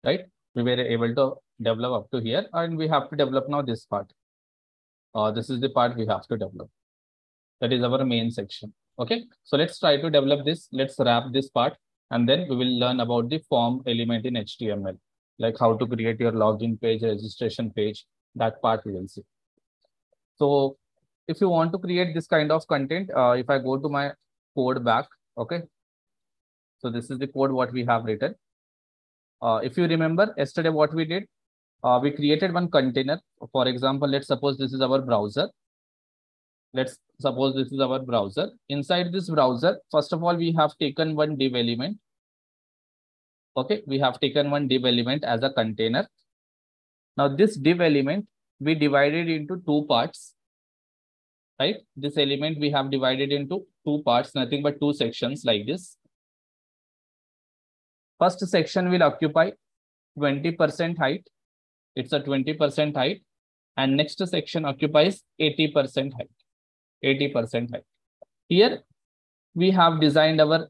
right? We were able to develop up to here, and we have to develop now this part. This is the part we have to develop. That is our main section. Okay, so let's try to develop this. Let's wrap this part, and then we will learn about the form element in HTML, like how to create your login page, registration page. That part we will see. So if you want to create this kind of content, if I go to my code back, okay. So this is the code what we have written. If you remember yesterday what we did, we created one container. For example, let's suppose this is our browser. Let's suppose this is our browser. Inside this browser, first of all, we have taken one div element. Okay, we have taken one div element as a container. Now this div element, we divided into two parts, right? This element we have divided into two parts, nothing but two sections like this. First section will occupy 20% height. It's a 20% height. And next section occupies 80% height. 80% height. Here we have designed our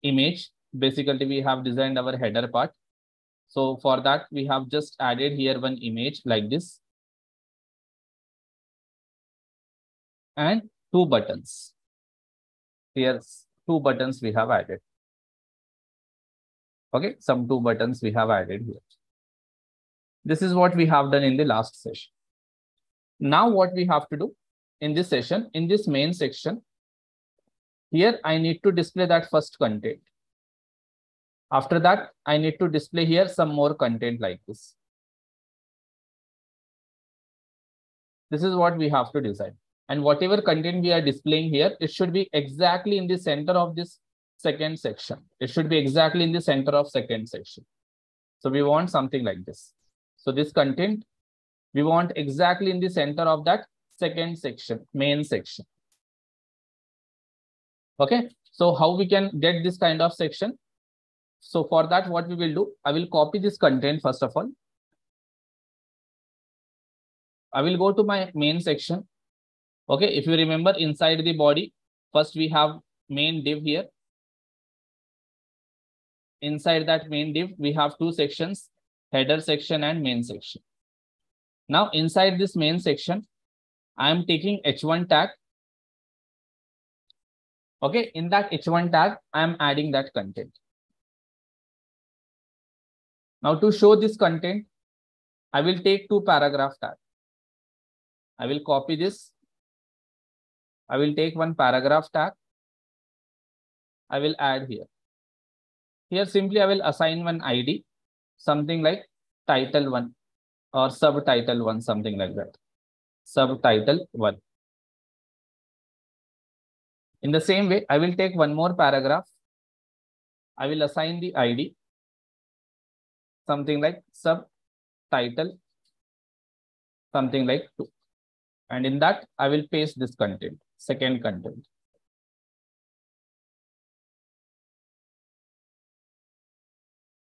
image. Basically, we have designed our header part. So for that, we have just added here one image like this. And two buttons. Here's two buttons we have added. Okay, some two buttons we have added here. This is what we have done in the last session. Now what we have to do in this session, in this main section, here I need to display that first content. After that, I need to display here some more content like this. This is what we have to design. And whatever content we are displaying here, it should be exactly in the center of this second section. It should be exactly in the center of second section. So we want something like this. So this content, we want exactly in the center of that second section, main section. Okay, so how we can get this kind of section? So for that, what we will do, I will copy this content first of all. I will go to my main section. Okay, if you remember inside the body, first we have main div here. Inside that main div, we have two sections, header section and main section. Now inside this main section, I am taking h1 tag. Okay, in that h1 tag, I am adding that content. Now to show this content, I will take two paragraph tag. I will copy this. I will take one paragraph tag. I will add here. Here simply I will assign one ID, something like title 1 or subtitle 1, something like that. Subtitle 1. In the same way, I will take one more paragraph. I will assign the ID, something like subtitle, something like 2. And in that, I will paste this content, second content.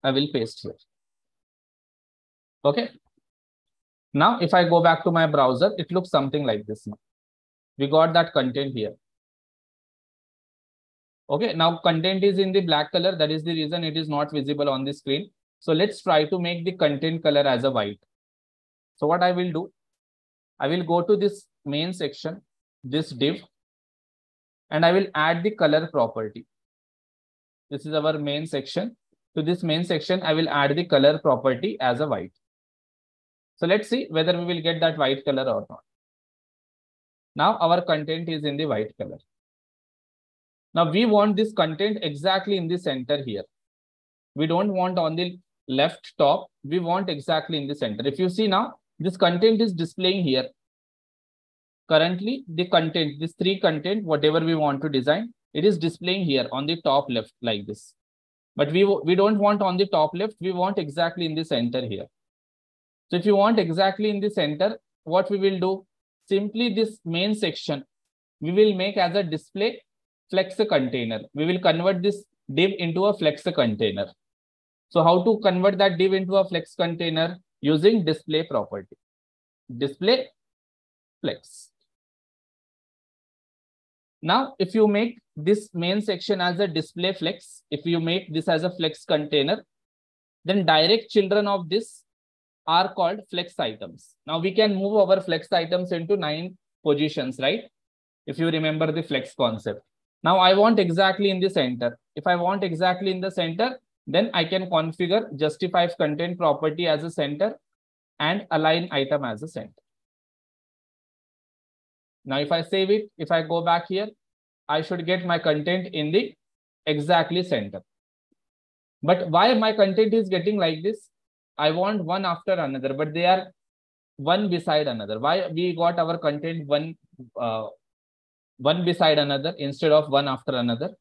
I will paste here. Okay. Now, if I go back to my browser, it looks something like this now. We got that content here. Okay, now content is in the black color. That is the reason it is not visible on the screen. So let's try to make the content color as a white. So what I will do, I will go to this main section, this div, and I will add the color property. This is our main section. To this main section, I will add the color property as a white. So let's see whether we will get that white color or not. Now our content is in the white color. Now we want this content exactly in the center here. We don't want on the left top. We want exactly in the center. If you see now, this content is displaying here. Currently, the content, this three content, whatever we want to design, it is displaying here on the top left like this. But we don't want on the top left. We want exactly in the center here. So if you want exactly in the center, what we will do? Simply this main section, we will make as a display flex container. We will convert this div into a flex container. So how to convert that div into a flex container? Using display property. Display flex. Now, if you make this main section as a display flex, if you make this as a flex container, then direct children of this are called flex items. Now we can move our flex items into 9 positions, right? If you remember the flex concept. Now I want exactly in the center. If I want exactly in the center, then I can configure justify content property as a center and align item as a center. Now if I save it, if I go back here, I should get my content in the exactly center. But why my content is getting like this? I want one after another, but they are one beside another. Why we got our content one beside another instead of one after another?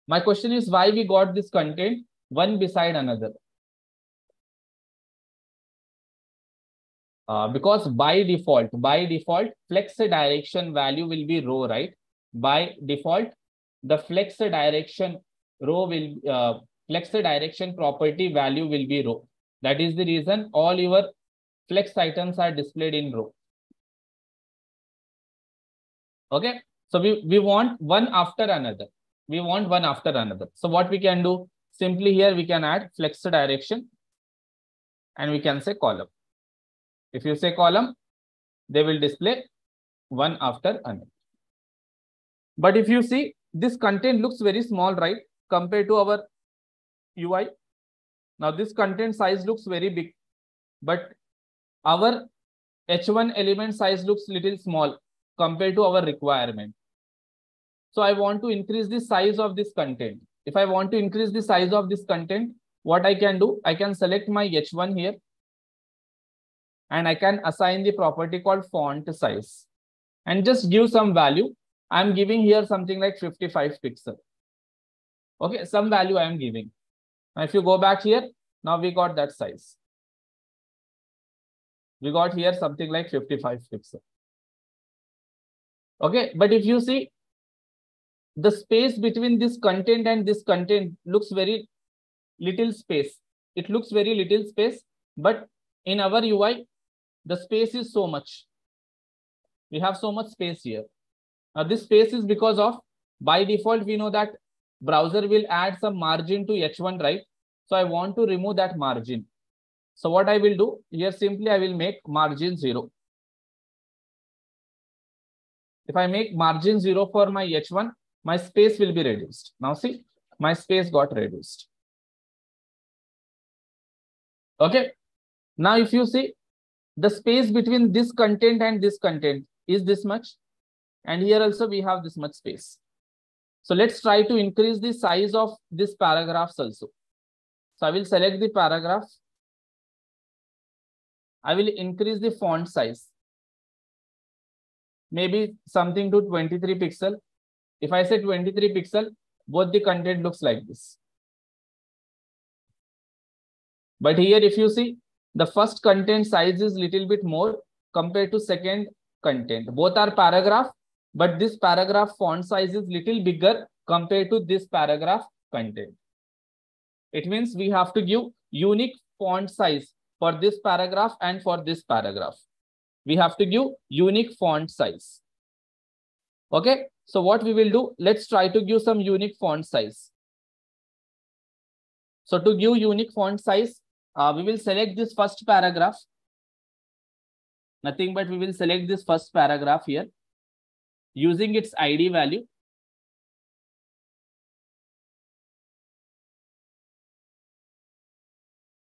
My question is why we got this content one beside another? Because by default, flex direction value will be row, right? By default, the flex direction row will flex direction property value will be row. That is the reason all your flex items are displayed in row. Okay, so we want one after another. We want one after another. So what we can do? Simply here we can add flex direction and we can say column. If you say column, they will display one after another. But if you see, this content looks very small, right? Compared to our UI. Now this content size looks very big, but our H1 element size looks little small compared to our requirement. So I want to increase the size of this content. If I want to increase the size of this content, what I can do? I can select my H1 here. And I can assign the property called font size and just give some value. I'm giving here something like 55 pixel. Okay, some value I am giving. Now, if you go back here, now we got that size. We got here something like 55 pixel. Okay, but if you see, the space between this content and this content looks very little space. It looks very little space, but in our UI, the space is so much. We have so much space here. Now this space is because of, by default, we know that browser will add some margin to H1, right? So I want to remove that margin. So what I will do here, simply I will make margin 0. If I make margin 0 for my H1, my space will be reduced. Now see, my space got reduced. Okay. Now if you see, the space between this content and this content is this much. And here also we have this much space. So let's try to increase the size of this paragraphs also. So I will select the paragraph. I will increase the font size. Maybe something to 23 pixel. If I say 23 pixel, both the content looks like this. But here if you see, the first content size is little bit more compared to second content. Both are paragraph, but this paragraph font size is little bigger compared to this paragraph content. It means we have to give unique font size for this paragraph and for this paragraph. We have to give unique font size. Okay, so what we will do, let's try to give some unique font size. So to give unique font size, we will select this first paragraph. Nothing but we will select this first paragraph here using its ID value.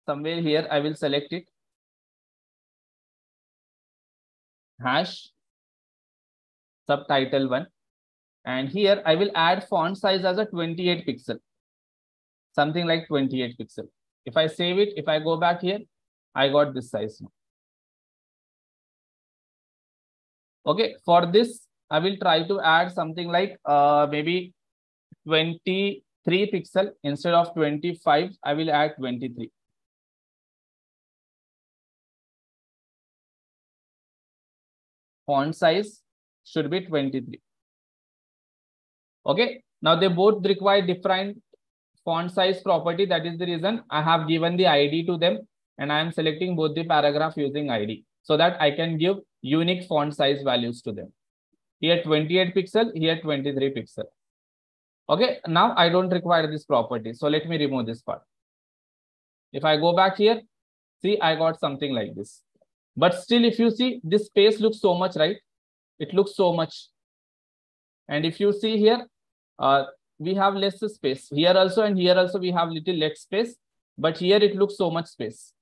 Somewhere here I will select it. Hash subtitle 1. And here I will add font size as a 28 pixel. Something like 28 pixel. If I save it, if I go back here, I got this size now. Okay, for this, I will try to add something like maybe 23 pixel. Instead of 25, I will add 23. Font size should be 23. Okay, now they both require different font size property. That is the reason I have given the ID to them and I am selecting both the paragraph using ID so that I can give unique font size values to them. Here 28 pixel, here 23 pixel. Okay, now I don't require this property. So let me remove this part. If I go back here, see, I got something like this. But still, if you see, this space looks so much, right? It looks so much. And if you see here, we have less space. Here also and here also we have little less space. But here it looks so much space.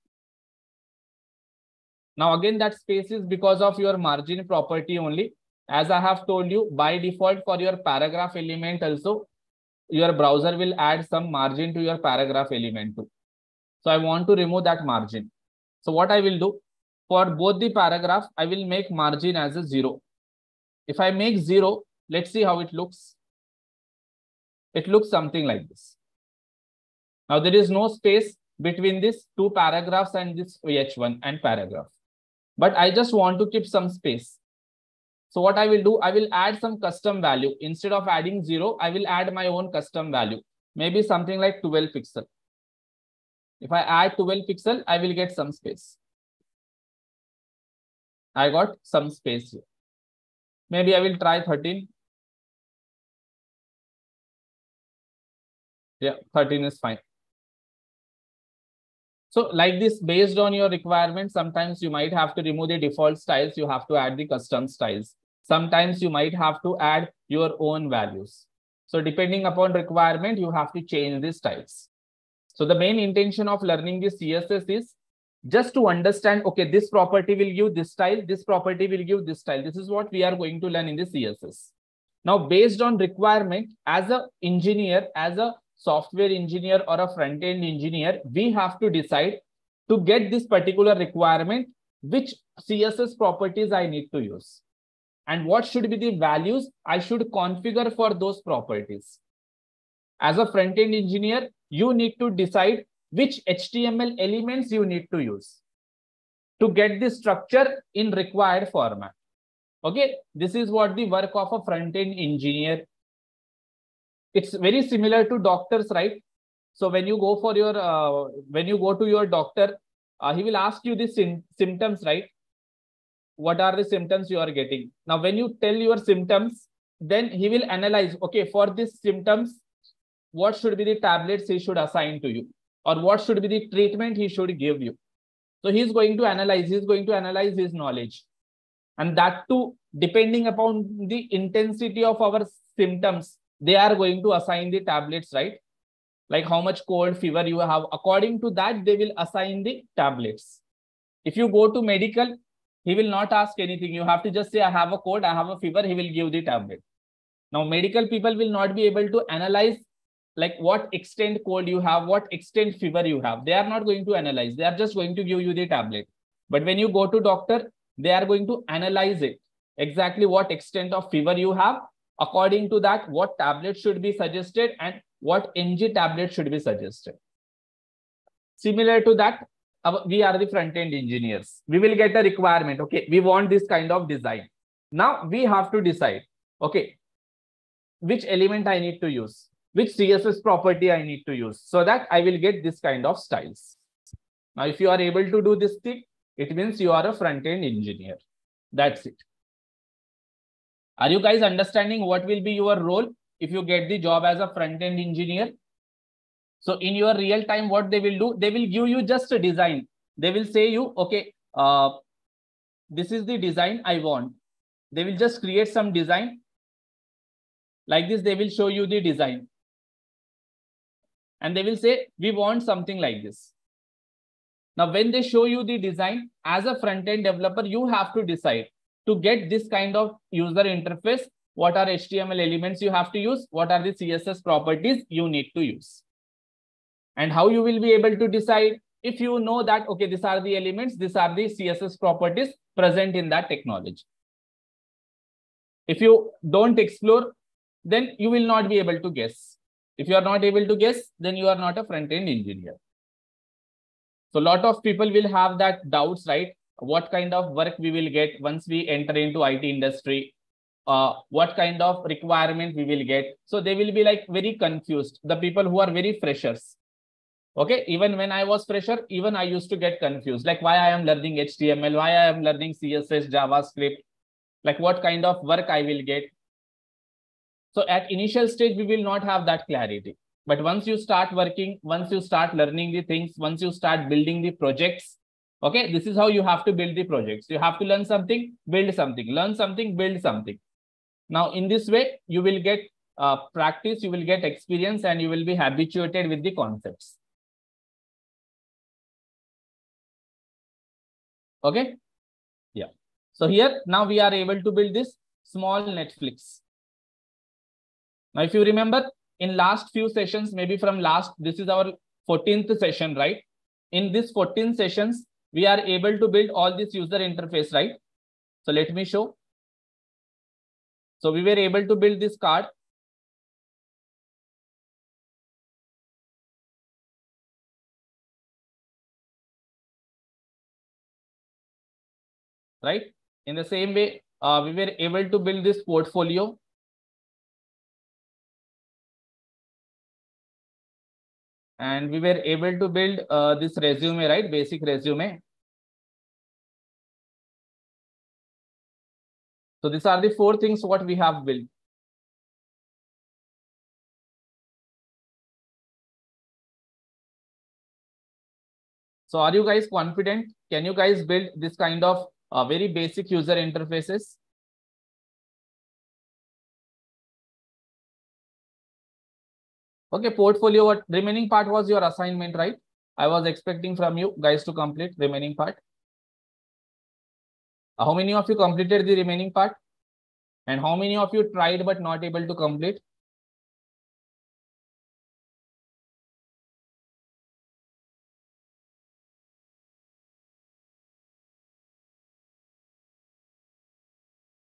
Now again, that space is because of your margin property only. As I have told you, by default for your paragraph element also, your browser will add some margin to your paragraph element too. So I want to remove that margin. So what I will do, for both the paragraph, I will make margin as a 0. If I make 0, let's see how it looks. It looks something like this. Now there is no space between these two paragraphs and this H1 and paragraph. But I just want to keep some space. So what I will do, I will add some custom value. Instead of adding 0, I will add my own custom value. Maybe something like 12 pixel. If I add 12 pixel, I will get some space. I got some space here. Maybe I will try 13. Yeah, 13 is fine. So like this, based on your requirement, sometimes you might have to remove the default styles. You have to add the custom styles. Sometimes you might have to add your own values. So depending upon requirement, you have to change the styles. So the main intention of learning this CSS is just to understand, okay, this property will give this style, this property will give this style. This is what we are going to learn in the CSS. Now, based on requirement, as an engineer, as a software engineer or a front-end engineer, we have to decide to get this particular requirement, which CSS properties I need to use. And what should be the values I should configure for those properties. As a front-end engineer, you need to decide which HTML elements you need to use to get the structure in required format. Okay, this is what the work of a front-end engineer. It's very similar to doctors, right? So when you go for your, when you go to your doctor, he will ask you the symptoms, right? What are the symptoms you are getting? Now, when you tell your symptoms, then he will analyze, okay, for these symptoms, what should be the tablets he should assign to you, or what should be the treatment he should give you. So he's going to analyze his knowledge. And that too, depending upon the intensity of our symptoms, they are going to assign the tablets, right? Like how much cold, fever you have. According to that, they will assign the tablets. If you go to medical, he will not ask anything. You have to just say, I have a cold, I have a fever, he will give the tablet. Now, medical people will not be able to analyze like what extent cold you have, what extent fever you have. They are not going to analyze. They are just going to give you the tablet. But when you go to doctor, they are going to analyze it. Exactly what extent of fever you have. According to that, what tablet should be suggested and what NG tablet should be suggested. Similar to that, we are the front-end engineers. We will get a requirement. Okay, we want this kind of design. Now we have to decide, okay, which element I need to use, which CSS property I need to use, so that I will get this kind of styles. Now, if you are able to do this thing, it means you are a front-end engineer. That's it. Are you guys understanding what will be your role if you get the job as a front-end engineer? So in your real time, what they will do, they will give you just a design. They will say you, okay, this is the design I want. They will just create some design. Like this, they will show you the design. And they will say, we want something like this. Now, when they show you the design, as a front-end developer, you have to decide to get this kind of user interface. What are HTML elements you have to use? What are the CSS properties you need to use? And how you will be able to decide if you know that, okay, these are the elements, these are the CSS properties present in that technology. If you don't explore, then you will not be able to guess. If you are not able to guess, then you are not a front-end engineer. So a lot of people will have that doubts, right? What kind of work we will get once we enter into IT industry? What kind of requirement we will get? So they will be like very confused. The people who are very freshers. Okay, even when I was fresher, even I used to get confused. Like why I am learning HTML, why I am learning CSS, JavaScript. like what kind of work I will get. So at initial stage, we will not have that clarity. But once you start working, once you start learning the things, once you start building the projects, okay, this is how you have to build the projects. You have to learn something, build something, learn something, build something. Now, in this way, you will get practice, you will get experience, and you will be habituated with the concepts. Okay. Yeah. So here, now we are able to build this small Netflix. Now, if you remember, in last few sessions, maybe from last, this is our 14th session, right? In this 14 sessions, we are able to build all this user interface, right? So let me show. So we were able to build this card. Right? In the same way, we were able to build this portfolio. And we were able to build this resume, right? Basic resume. So these are the 4 things what we have built. So are you guys confident? Can you guys build this kind of very basic user interfaces? Okay, portfolio, what remaining part was your assignment, right? I was expecting from you guys to complete remaining part. How many of you completed the remaining part? And how many of you tried but not able to complete?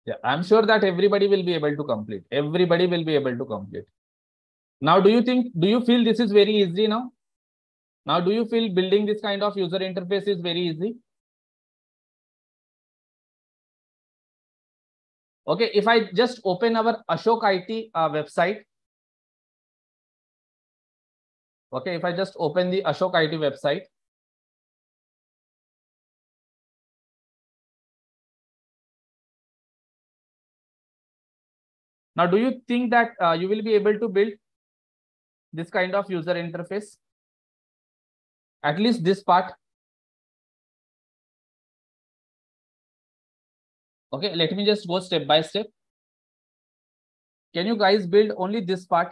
Yeah, I'm sure that everybody will be able to complete. Everybody will be able to complete. Now, do you feel this is very easy now? Now, do you feel building this kind of user interface is very easy? Okay, if I just open our Ashok IT website. Okay, if I just open the Ashok IT website. Now, do you think that you will be able to build this kind of user interface? At least this part. Okay, let me just go step by step. Can you guys build only this part?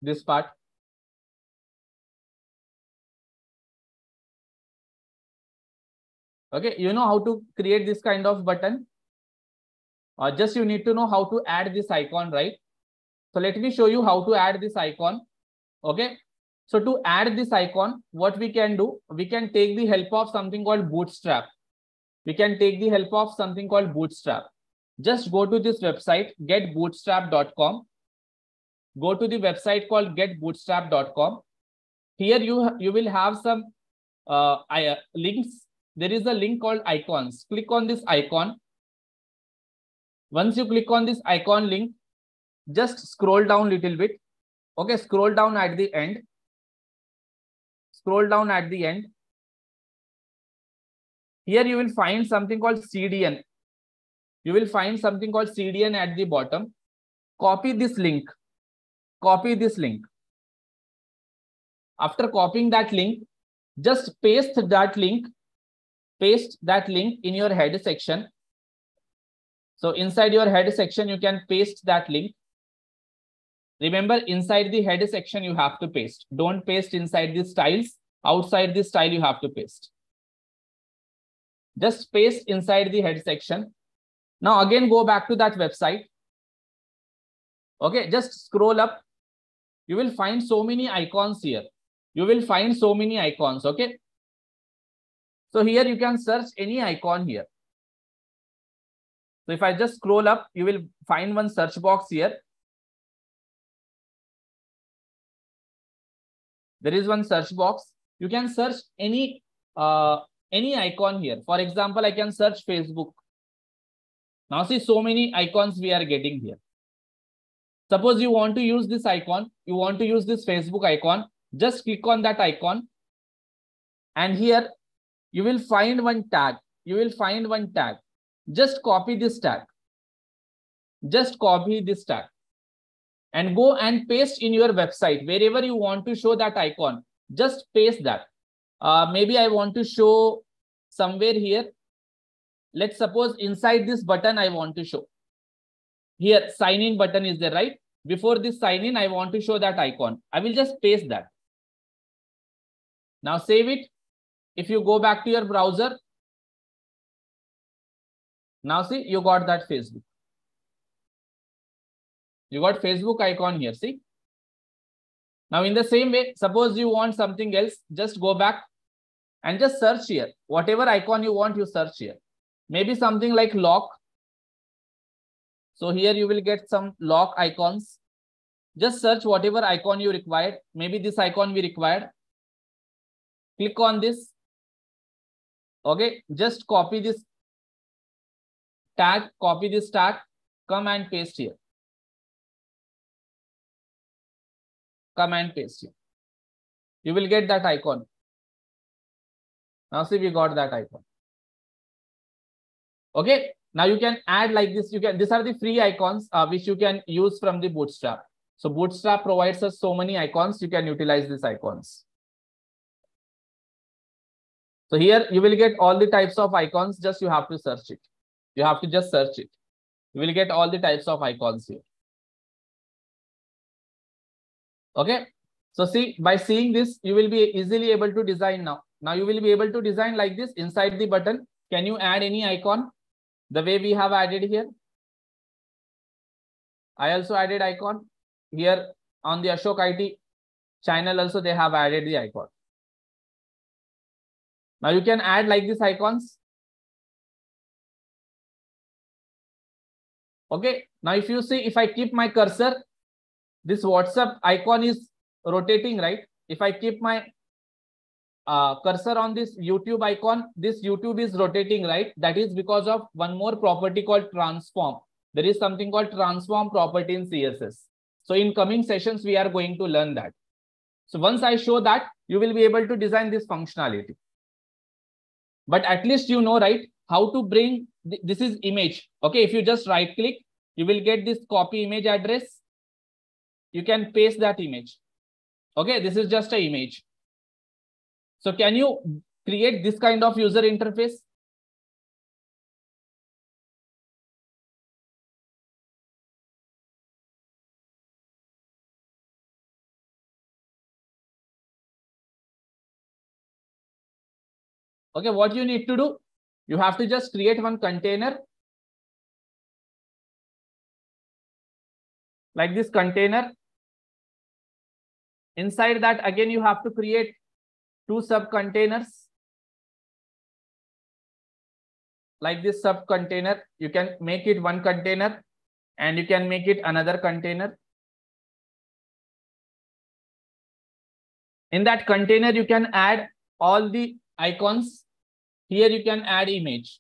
This part. Okay, you know how to create this kind of button? Just you need to know how to add this icon, right? So let me show you how to add this icon. Okay. So to add this icon, what we can do, we can take the help of something called Bootstrap. We can take the help of something called Bootstrap. Just go to this website, getbootstrap.com. Go to the website called getbootstrap.com. Here you will have some links. There is a link called icons. Click on this icon. Once you click on this icon link, just scroll down a little bit. Okay, scroll down at the end. Scroll down at the end. Here you will find something called CDN. You will find something called CDN at the bottom. Copy this link. Copy this link. After copying that link, just paste that link. Paste that link in your header section. So inside your header section, you can paste that link. Remember, inside the header section, you have to paste. Don't paste inside the styles. Outside the style, you have to paste. Just paste inside the head section. Now again, go back to that website. Okay, just scroll up. You will find so many icons here. You will find so many icons. Okay. So here you can search any icon here. So if I just scroll up, you will find one search box here. There is one search box. You can search any icon here. For example, I can search Facebook. Now see so many icons we are getting here. Suppose you want to use this icon, you want to use this Facebook icon, just click on that icon. And here you will find one tag. You will find one tag. Just copy this tag. Just copy this tag. And go and paste in your website. Wherever you want to show that icon, just paste that. Maybe I want to show somewhere here. Let's suppose inside this button I want to show. Here, sign in button is there, right? Before this sign in, I want to show that icon. I will just paste that. Now save it. If you go back to your browser, now see, you got that Facebook. You got Facebook icon here, see? Now in the same way, suppose you want something else, just go back and just search here. Whatever icon you want, you search here. Maybe something like lock. So here you will get some lock icons. Just search whatever icon you required. Maybe this icon we required. Click on this. Okay, just copy this tag, come and paste here. Come and paste here. You will get that icon. Now see, we got that icon. Okay, now you can add like this. These are the free icons which you can use from the Bootstrap. So Bootstrap provides us so many icons. You can utilize these icons. So here you will get all the types of icons. Just you have to search it. You have to just search it. You will get all the types of icons here. Okay. So see, by seeing this, you will be easily able to design now. Now you will be able to design like this inside the button. Can you add any icon the way we have added here? I also added icon here on the Ashok IT channel. Also, they have added the icon. Now you can add like this icons. Okay. Now if you see, if I keep my cursor, this WhatsApp icon is rotating, right? If I keep my cursor on this YouTube icon, this YouTube is rotating, right? That is because of one more property called transform. There is something called transform property in CSS. So in coming sessions, we are going to learn that. So once I show that, you will be able to design this functionality. But at least you know, right, how to bring this is image. Okay, if you just right click, you will get this copy image address. You can paste that image. Okay, this is just an image. So can you create this kind of user interface? Okay, what you need to do, you have to just create one container. Like this container. Inside that, again, you have to create 2 sub containers. Like this sub container, you can make it one container and you can make it another container. In that container, you can add all the icons. Here you can add image.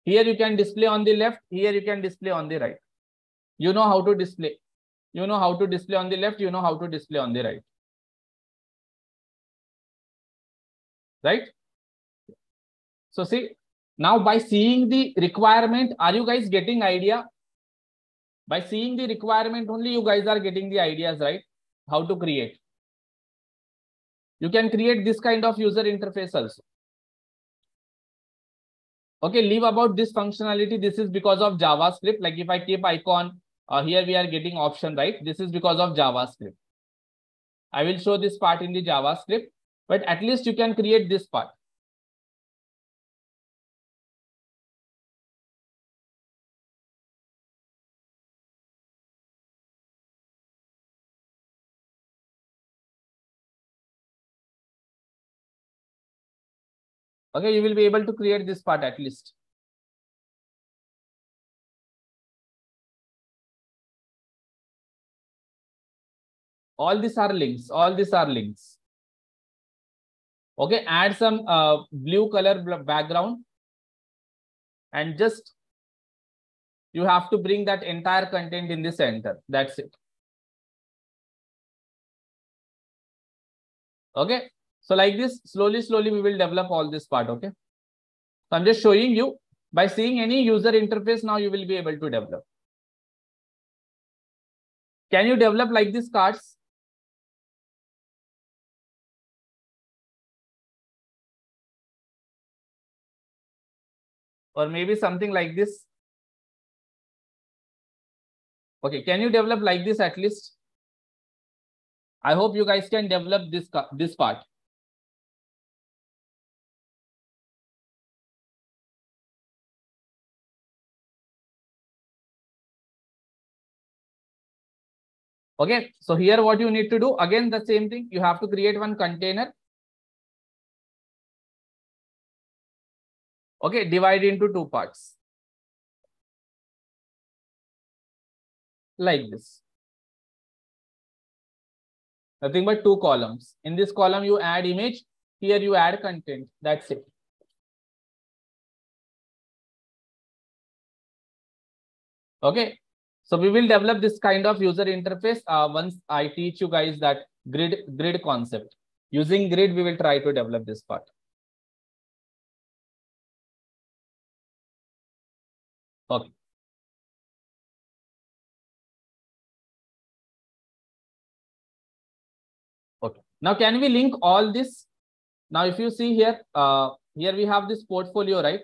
Here you can display on the left. Here you can display on the right. You know how to display. You know how to display on the left. You know how to display on the right. Right? So see, now by seeing the requirement, are you guys getting idea? By seeing the requirement only, you guys are getting the ideas, right? How to create. You can create this kind of user interface also. Okay, leave about this functionality. This is because of JavaScript. Like if I keep icon, here we are getting option, right? This is because of JavaScript. I will show this part in the JavaScript, but at least you can create this part. Okay, you will be able to create this part at least. All these are links. All these are links. Okay, add some blue color background and just You have to bring that entire content in the center. That's it. Okay. So like this, slowly we will develop all this part. Okay. So I'm just showing you by seeing any user interface. Now you will be able to develop. Can you develop like these cards? Or maybe something like this. Okay. Can you develop like this at least? I hope you guys can develop this part. Okay, so here what you need to do, again the same thing, you have to create one container. Okay, divide into two parts. Like this. Nothing but two columns. In this column you add image, here you add content. That's it. Okay, so we will develop this kind of user interface once I teach you guys that grid concept. Using grid, we will try to develop this part. Okay. Okay. Now, can we link all this? Now, if you see here, here we have this portfolio, right?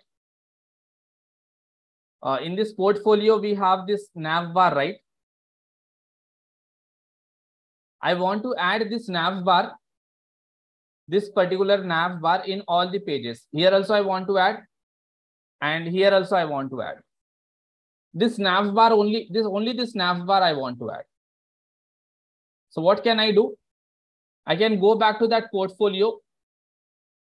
In this portfolio, we have this nav bar, right? I want to add this nav bar, this particular nav bar in all the pages. Here also I want to add, and here also I want to add. This nav bar only this nav bar I want to add. So what can I do? I can go back to that portfolio.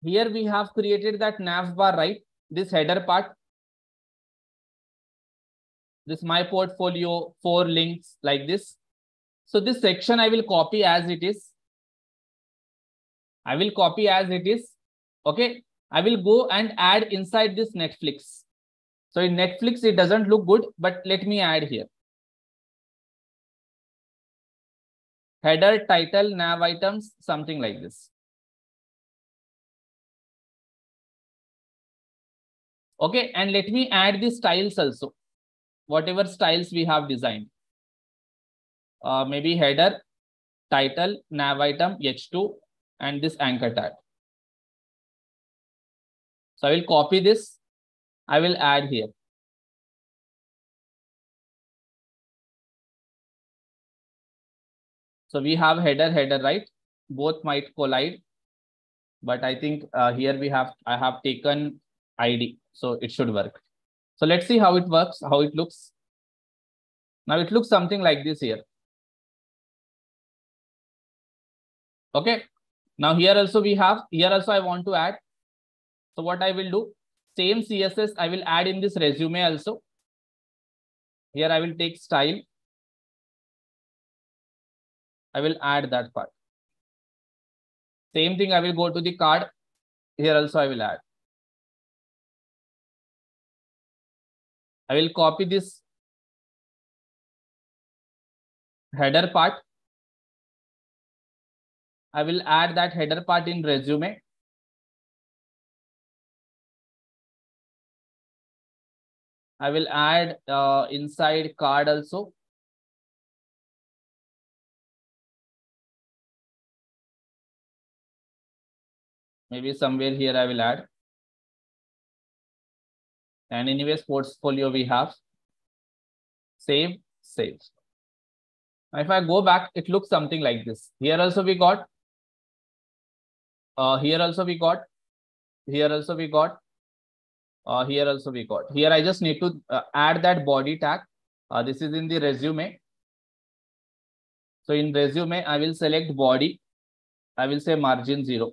Here we have created that nav bar, right? This header part. This my portfolio, 4 links like this. So this section I will copy as it is. I will copy as it is. Okay. I will go and add inside this Netflix. So in Netflix, it doesn't look good, but let me add here. Header, title, nav items, something like this. Okay. And let me add the styles also. Whatever styles we have designed. Maybe header, title, nav item, H2, and this anchor tag. So I will copy this. I will add here. So we have header, right? Both might collide, but I think here I have taken ID, so it should work. So let's see how it works, how it looks. Now it looks something like this here. Okay. Now here also I want to add. So what I will do, same CSS I will add in this resume also. Here I will take style. I will add that part. Same thing, I will go to the card. Here also I will add. I will copy this header part. I will add that header part in resume. I will add inside card also. Maybe somewhere here I will add. And anyways, portfolio we have. Save. Now if I go back, it looks something like this. Here also we got. Here also we got. Here also we got. Here also we got. Here I just need to add that body tag. This is in the resume. So in resume, I will select body. I will say margin 0.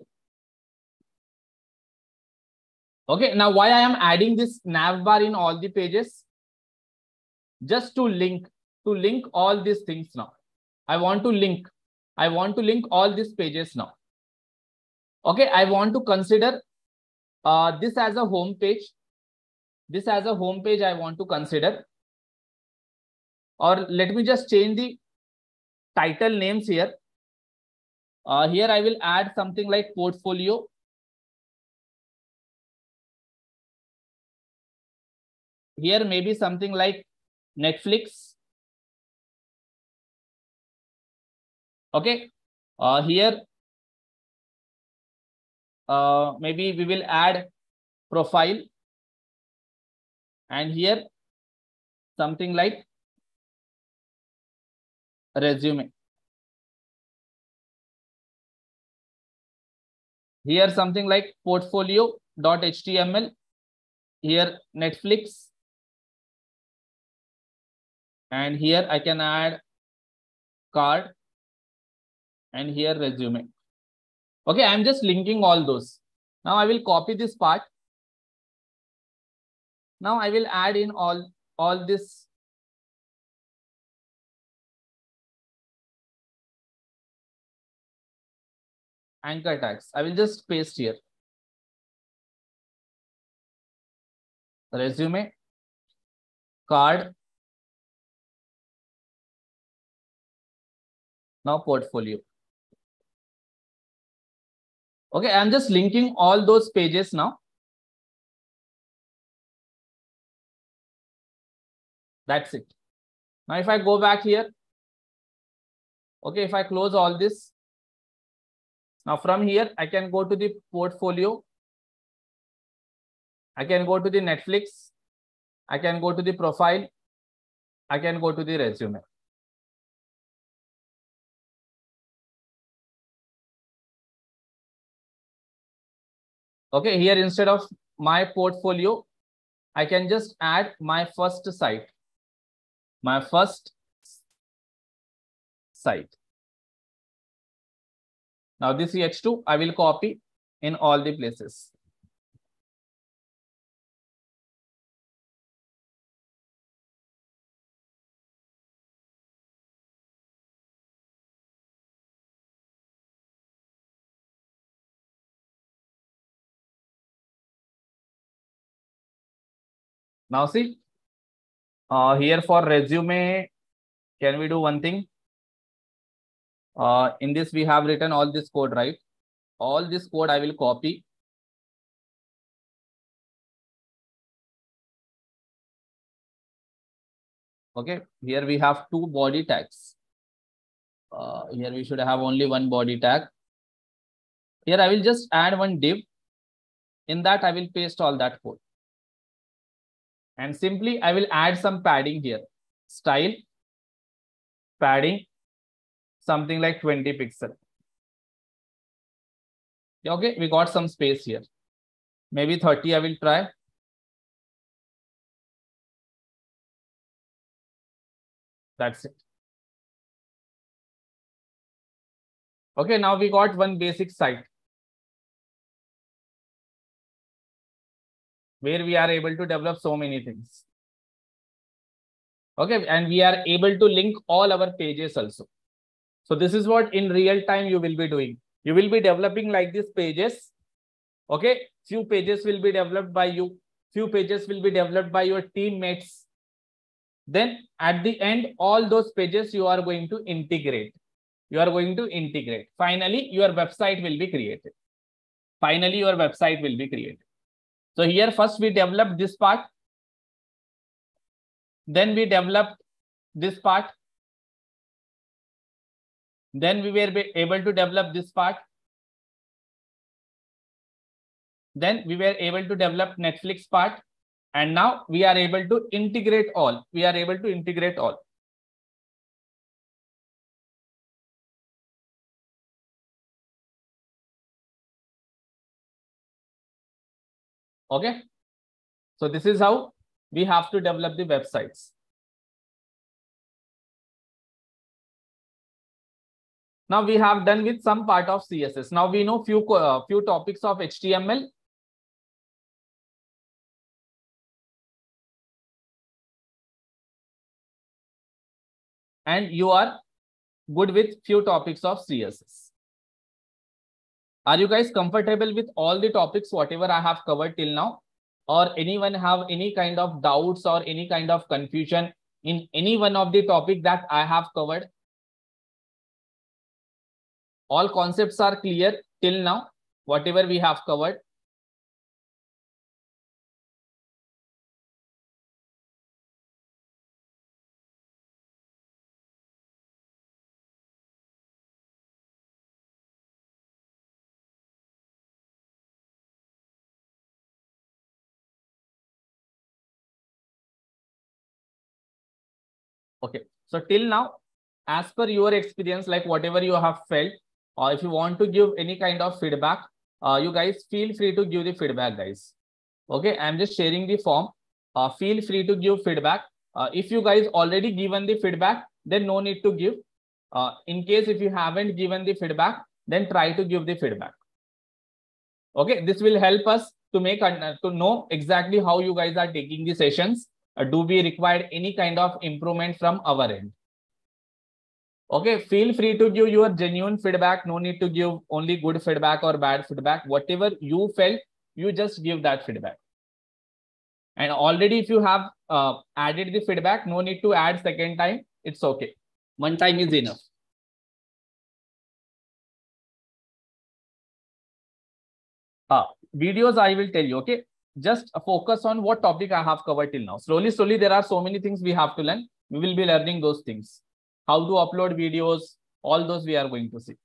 Okay, now why I am adding this nav bar in all the pages? Just to link all these things now. I want to link all these pages now. Okay, I want to consider this as a home page. This as a home page I want to consider. or let me just change the title names here. Here I will add something like portfolio. Here maybe something like Netflix. Okay. Here maybe we will add profile, and here something like resume. Here something like portfolio.html. Here Netflix, and here I can add card, and here resume. Okay, I'm just linking all those. Now I will copy this part. Now I will add in all this anchor tags. I will just paste here. Resume, card, now portfolio. Okay, I'm just linking all those pages now. That's it. Now if I go back here, okay, if I close all this, now from here I can go to the portfolio, I can go to the Netflix, I can go to the profile, I can go to the resume. Okay, here instead of my portfolio, I can just add my first site. My first site. Now this H2 I will copy in all the places. Now see, here for resume, can we do one thing? In this we have written all this code, right? All this code I will copy. Okay, here we have two body tags. Here we should have only one body tag. Here I will just add one div. In that I will paste all that code. And simply I will add some padding here. Style, padding, something like 20 pixel. Okay, we got some space here. Maybe 30 I will try. That's it. Okay, now we got one basic site where we are able to develop so many things. Okay, and we are able to link all our pages also. So this is what in real time you will be doing. You will be developing like these pages. Okay, few pages will be developed by you. Few pages will be developed by your teammates. Then at the end, all those pages you are going to integrate. You are going to integrate. Finally, your website will be created. Finally, your website will be created. So here first we developed this part. Then we developed this part. Then we were able to develop this part. Then we were able to develop Netflix part. And now we are able to integrate all. We are able to integrate all. Okay. So this is how we have to develop the websites. Now we have done with some part of CSS. Now we know few topics of HTML. And you are good with few topics of CSS. Are you guys comfortable with all the topics, whatever I have covered till now? Or anyone have any kind of doubts or any kind of confusion in any one of the topic that I have covered? All concepts are clear till now, whatever we have covered. Okay, so till now, as per your experience, like whatever you have felt, or if you want to give any kind of feedback, you guys feel free to give the feedback, guys. Okay, I'm just sharing the form. Feel free to give feedback. If you guys already given the feedback, then no need to give. In case if you haven't given the feedback, then try to give the feedback. Okay, this will help us to make to know exactly how you guys are taking the sessions. Do we require any kind of improvement from our end? Okay, feel free to give your genuine feedback. No need to give only good feedback or bad feedback. Whatever you felt, you just give that feedback. And already if you have added the feedback, no need to add second time. It's okay. One time is enough. Videos I will tell you, okay? Just focus on what topic I have covered till now. Slowly, there are so many things we have to learn. We will be learning those things. How to upload videos, all those we are going to see.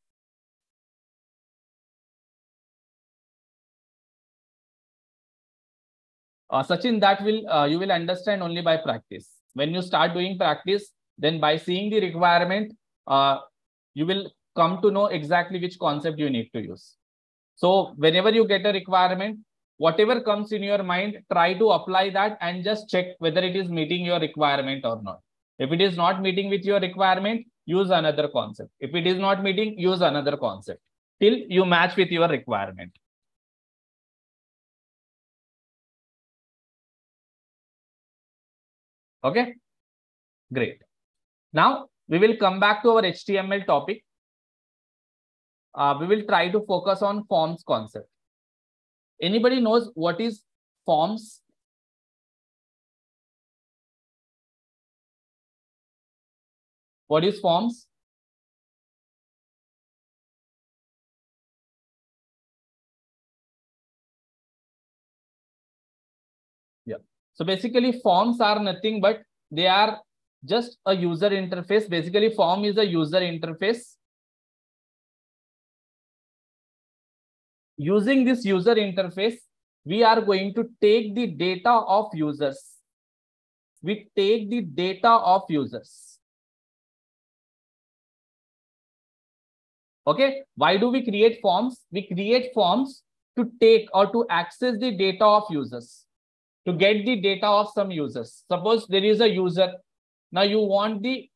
Sachin, that will you will understand only by practice. When you start doing practice, then by seeing the requirement, you will come to know exactly which concept you need to use. So whenever you get a requirement, whatever comes in your mind, try to apply that and just check whether it is meeting your requirement or not. If it is not meeting with your requirement, use another concept. If it is not meeting, use another concept till you match with your requirement. Okay, great. Now we will come back to our HTML topic. We will try to focus on forms concept. Anybody knows what is forms? What is forms? Yeah. So basically forms are nothing but they are just a user interface. Basically form is a user interface. Using this user interface, we are going to take the data of users. We take the data of users. Okay. Why do we create forms? We create forms to take or to access the data of users, to get the data of some users. Suppose there is a user. Now you want the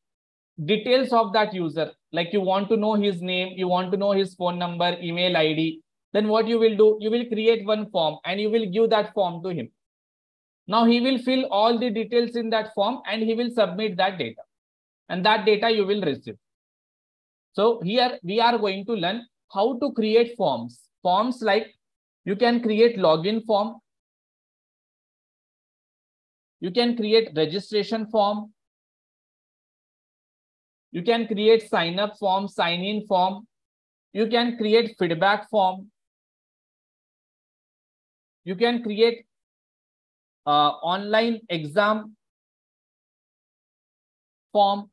details of that user, like you want to know his name, you want to know his phone number, email ID. Then what you will do, you will create one form and you will give that form to him. Now he will fill all the details in that form and he will submit that data, and that data you will receive. So here we are going to learn how to create forms. Forms like you can create login form, you can create registration form, you can create sign up form, sign in form, you can create feedback form, you can create online exam form.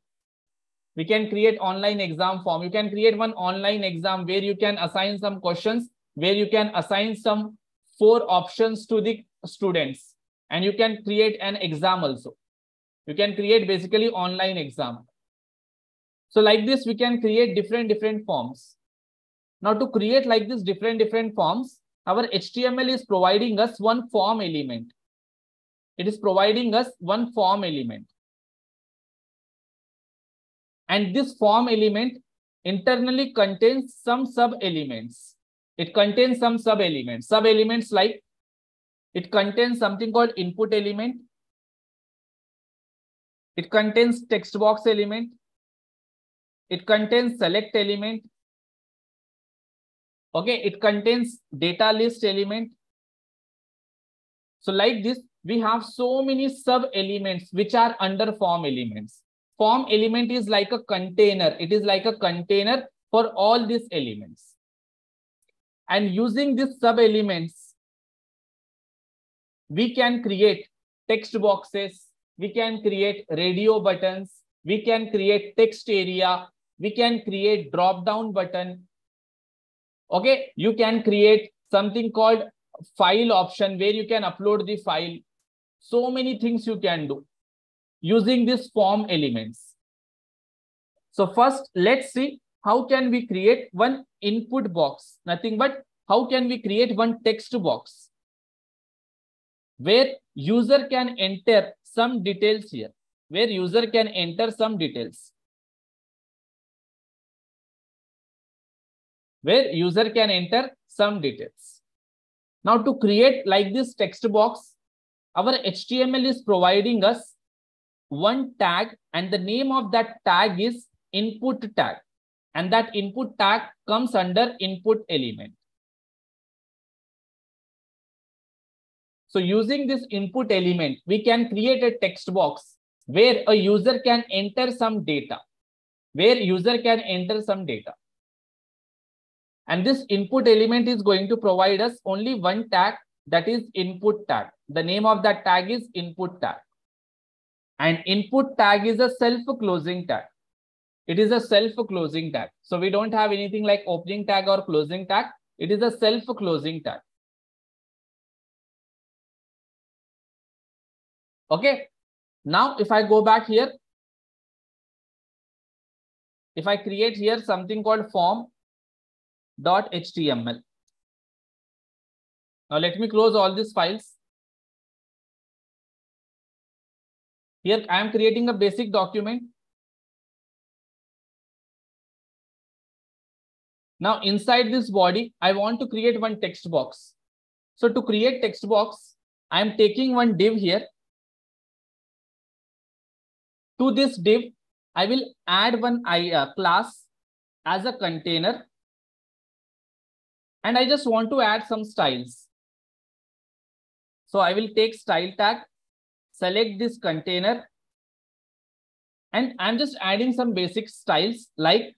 We can create online exam form. You can create one online exam where you can assign some questions, where you can assign some 4 options to the students, and you can create an exam also. You can create basically online exam. So like this, we can create different forms. Now to create like this different forms, our HTML is providing us one form element. It is providing us one form element. And this form element internally contains some sub elements. It contains some sub elements. Sub elements like it contains something called input element. It contains text box element. It contains select element. Okay, it contains data list element. So like this, we have so many sub elements which are under form elements. Form element is like a container. It is like a container for all these elements. And using these sub elements, we can create text boxes, we can create radio buttons, we can create text area, we can create drop down button. Okay, you can create something called file option where you can upload the file. So many things you can do using these form elements. So first, let's see how can we create one input box. Nothing but how can we create one text box where user can enter some details here, where user can enter some details. Where user can enter some details. Now to create like this text box, our HTML is providing us one tag and the name of that tag is input tag. And that input tag comes under input element. So using this input element, we can create a text box where a user can enter some data. And this input element is going to provide us only one tag, that is input tag. The name of that tag is input tag. And input tag is a self-closing tag. It is a self-closing tag. So we don't have anything like opening tag or closing tag. It is a self-closing tag. Okay. Now, if I go back here, if I create here something called form.html. Now, let me close all these files. Here, I am creating a basic document. Now, inside this body, I want to create one text box. So, to create text box, I am taking one div here. To this div, I will add one class as a container. And I just want to add some styles. So I will take style tag, select this container, and I'm just adding some basic styles like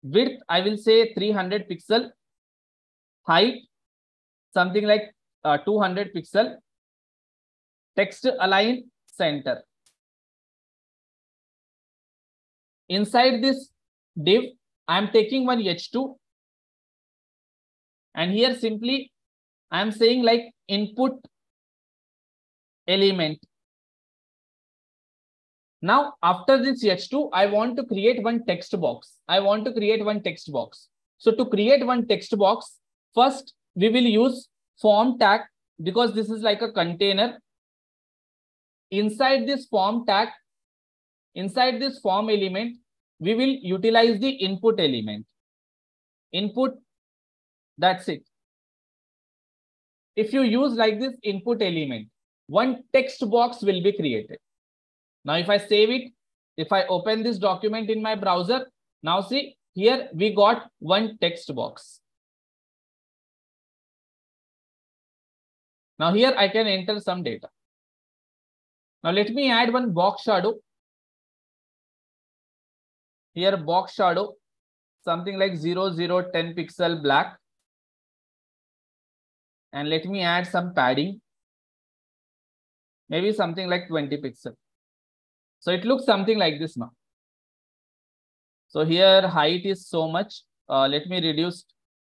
width, I will say 300 pixel, height, something like 200 pixel, text align center. Inside this div, I'm taking one h2. And here simply I'm saying like input element. Now, after this h2, I want to create one text box. So to create one text box, first we will use form tag because this is like a container. Inside this form tag, inside this form element, we will utilize the input element. Input, that's it. If you use like this input element, one text box will be created. Now, if I save it, if I open this document in my browser, now see here we got one text box. Now here I can enter some data. Now let me add one box shadow. Here box shadow, something like 0010 pixel black. And let me add some padding. Maybe something like 20 pixel. So it looks something like this now. So here height is so much. Let me reduce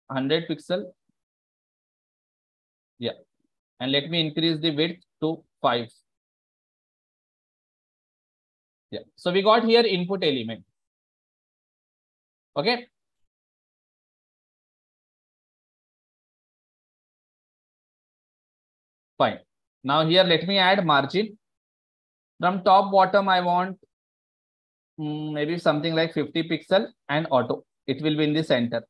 100 pixel. Yeah. And let me increase the width to 5. Yeah. So we got here input element. Okay. Fine. Now here let me add margin. From top bottom I want maybe something like 50 pixel and auto. It will be in the center.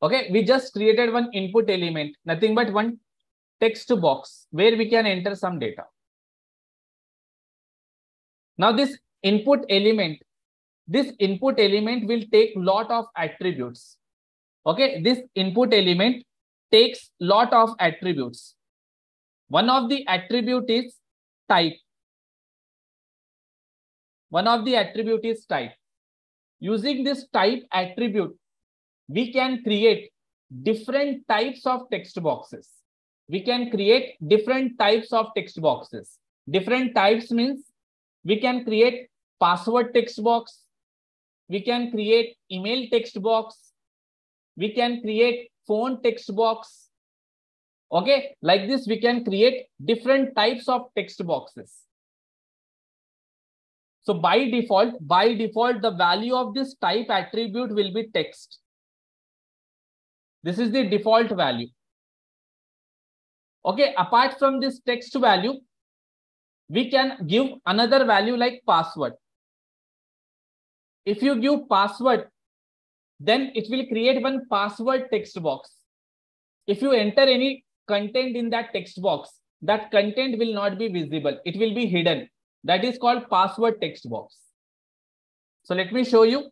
Okay, we just created one input element, nothing but one text box where we can enter some data. Now this input element will take lot of attributes. Okay, this input element takes lot of attributes. One of the attribute is type. One of the attribute is type. Using this type attribute, we can create different types of text boxes. We can create different types of text boxes. Different types means we can create password text box. We can create email text box. We can create phone text box. Okay, like this, we can create different types of text boxes. So by default, the value of this type attribute will be text. This is the default value. Okay, apart from this text value, we can give another value like password. If you give password, then it will create one password text box. If you enter any content in that text box, that content will not be visible. It will be hidden. That is called password text box. So let me show you.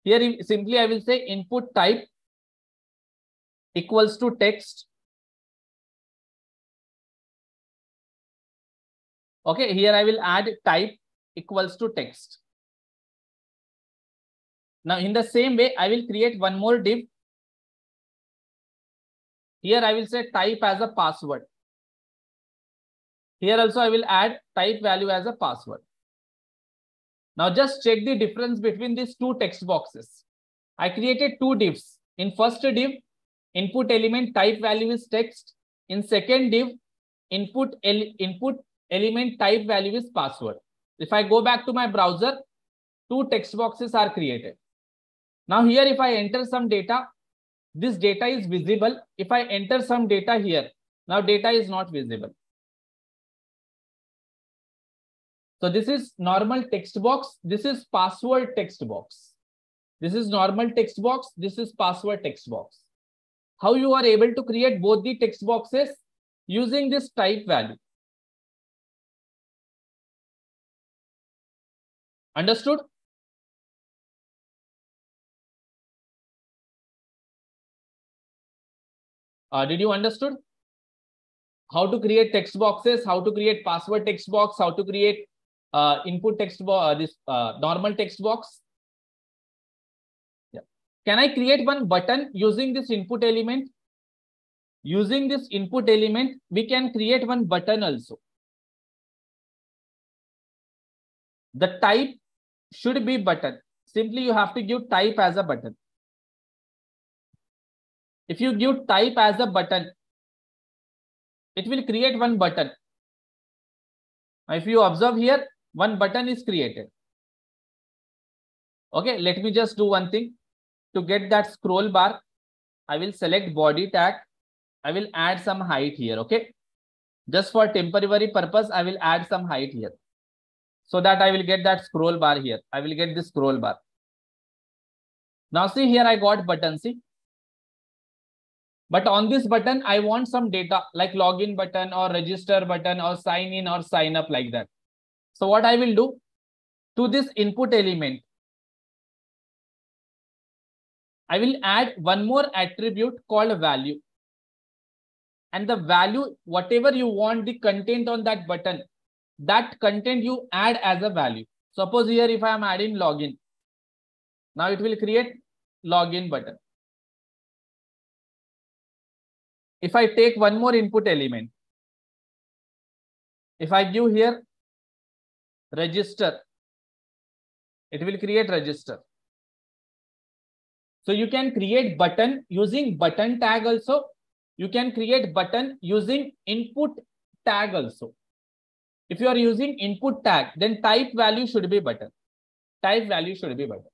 Here simply I will say input type equals to text. Okay, here I will add type equals to text. Now in the same way, I will create one more div. Here I will say type as a password. Here also I will add type value as a password. Now just check the difference between these two text boxes. I created two divs. In first div, input element type value is text. In second div, input element type value is password. If I go back to my browser, two text boxes are created. Now here if I enter some data, this data is visible. If I enter some data here, now data is not visible. So this is normal text box. This is password text box. This is normal text box. This is password text box. How you are able to create both the text boxes? Using this type value. Understood? Did you understood? How to create text boxes, how to create password text box, how to create input text box, normal text box. Yeah. Can I create one button using this input element? Using this input element, we can create one button also. The type should be button. Simply you have to give type as a button. If you give type as a button, it will create one button. If you observe here, one button is created. Okay, let me just do one thing. To get that scroll bar, I will select body tag. I will add some height here. Okay, just for temporary purpose, I will add some height here, so that I will get that scroll bar here. I will get this scroll bar. Now see here, I got button. See. But on this button, I want some data like login button or register button or sign in or sign up like that. So what I will do, to this input element, I will add one more attribute called value. And the value, whatever you want the content on that button, that content you add as a value. Suppose here if I am adding login, now it will create login button. If I take one more input element, if I give here register, it will create register. So you can create button using button tag also. You can create button using input tag also. If you are using input tag, then type value should be button. Type value should be button.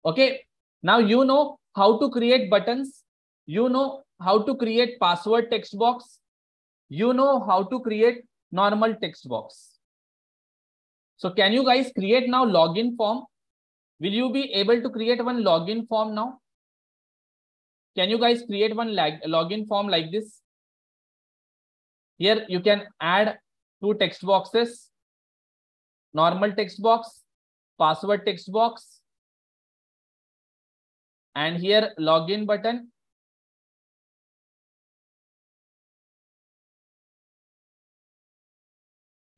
Okay. Now you know how to create buttons. You know how to create password text box. You know how to create normal text box. So can you guys create now login form? Will you be able to create one login form now? Can you guys create one login form like this? Here you can add two text boxes, normal text box, password text box, and here login button.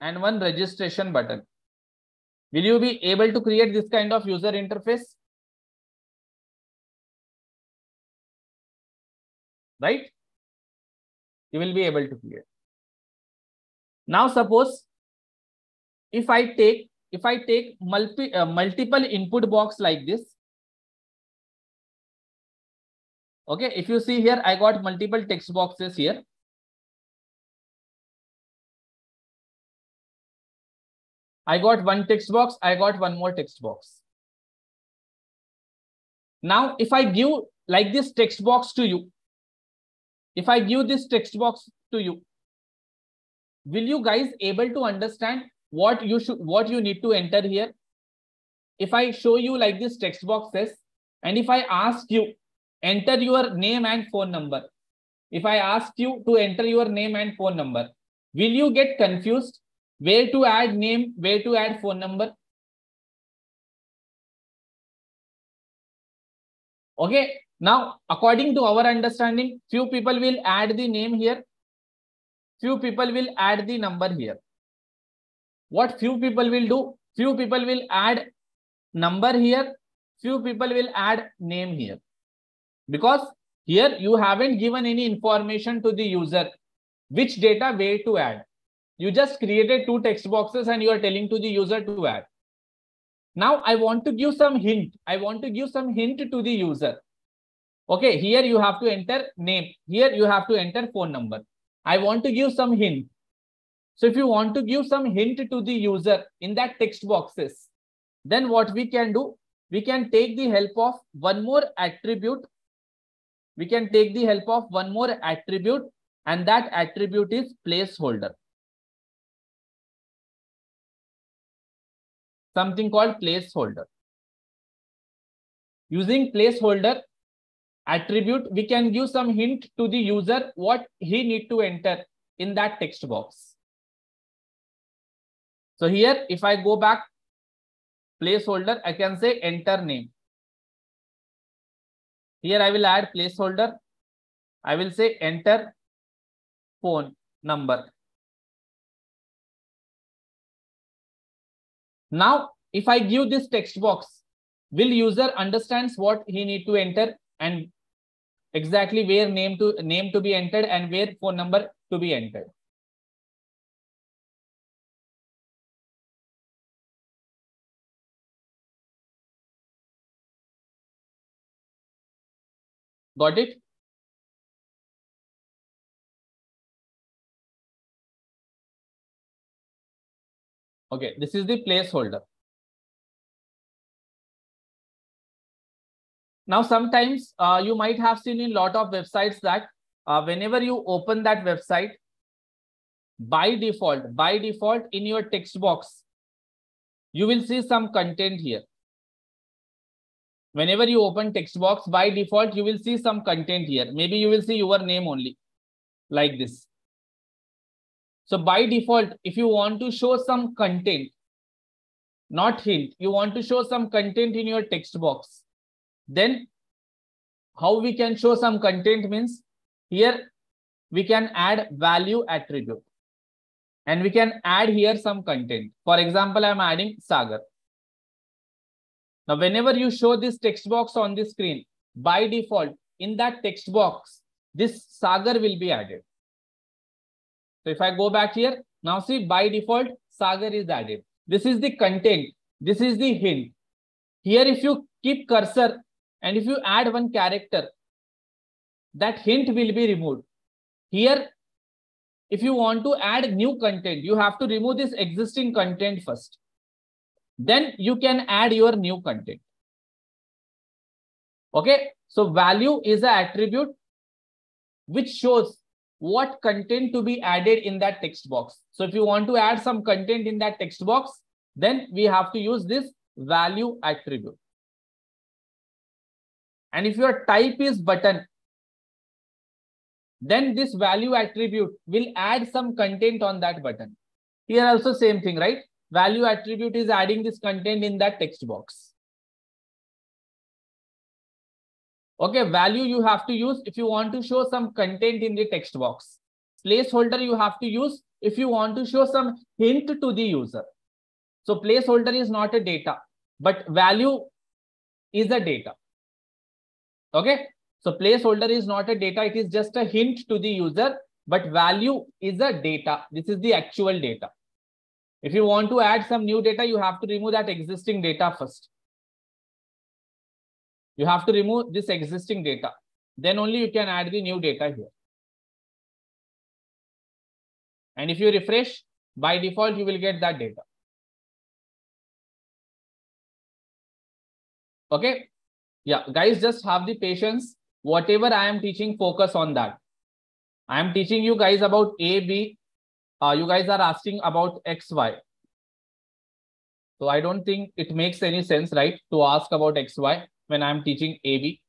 and one registration button. Will you be able to create this kind of user interface? Right? You will be able to create. Now suppose if I take multiple input box like this. Okay, if you see here, I got multiple text boxes here. I got one text box, I got one more text box. Now, if I give like this text box to you, if I give this text box to you, will you guys able to understand what you need to enter here? If I show you like this text boxes, and if I ask you enter your name and phone number, if I ask you to enter your name and phone number, will you get confused where to add name, where to add phone number? Okay, now according to our understanding, few people will add the name here, few people will add the number here. What few people will do? Few people will add number here, few people will add name here. Because here you haven't given any information to the user which data where to add. You just created two text boxes and you are telling to the user to add. Now I want to give some hint. I want to give some hint to the user. Okay, here you have to enter name. Here you have to enter phone number. I want to give some hint. So if you want to give some hint to the user in that text boxes, then what we can do? We can take the help of one more attribute. We can take the help of one more attribute, and that attribute is placeholder. Something called placeholder. Using placeholder attribute, we can give some hint to the user what he need to enter in that text box. So here, if I go back placeholder, I can say enter name. Here I will add placeholder. I will say enter phone number. Now, if I give this text box, will user understands what he need to enter and exactly where name to be entered and where phone number to be entered? Got it? Okay, this is the placeholder. Now, sometimes you might have seen in a lot of websites that whenever you open that website, by default in your text box, you will see some content here. Whenever you open text box, by default, you will see some content here. Maybe you will see your name only like this. So by default, if you want to show some content, not hint, you want to show some content in your text box, then how we can show some content means here we can add value attribute and we can add here some content. For example, I'm adding Sagar. Now, whenever you show this text box on the screen, by default, in that text box, this Sagar will be added. So if I go back here, now see by default, Sagar is added. This is the content. This is the hint. Here, if you keep cursor and if you add one character, that hint will be removed. Here, if you want to add new content, you have to remove this existing content first. Then you can add your new content. Okay, so value is an attribute which shows what content to be added in that text box. So if you want to add some content in that text box, then we have to use this value attribute. And if your type is button, then this value attribute will add some content on that button. Here also same thing, right? Value attribute is adding this content in that text box. Okay, value you have to use if you want to show some content in the text box. Placeholder you have to use if you want to show some hint to the user. So placeholder is not a data, but value is a data. Okay. So placeholder is not a data. It is just a hint to the user, but value is a data. This is the actual data. If you want to add some new data, you have to remove that existing data first. You have to remove this existing data. Then only you can add the new data here. And if you refresh, by default, you will get that data. Okay. Yeah, guys, just have the patience. Whatever I am teaching, focus on that. I am teaching you guys about A, B. You guys are asking about X, Y. So I don't think it makes any sense, right, to ask about X, Y when I'm teaching A, B.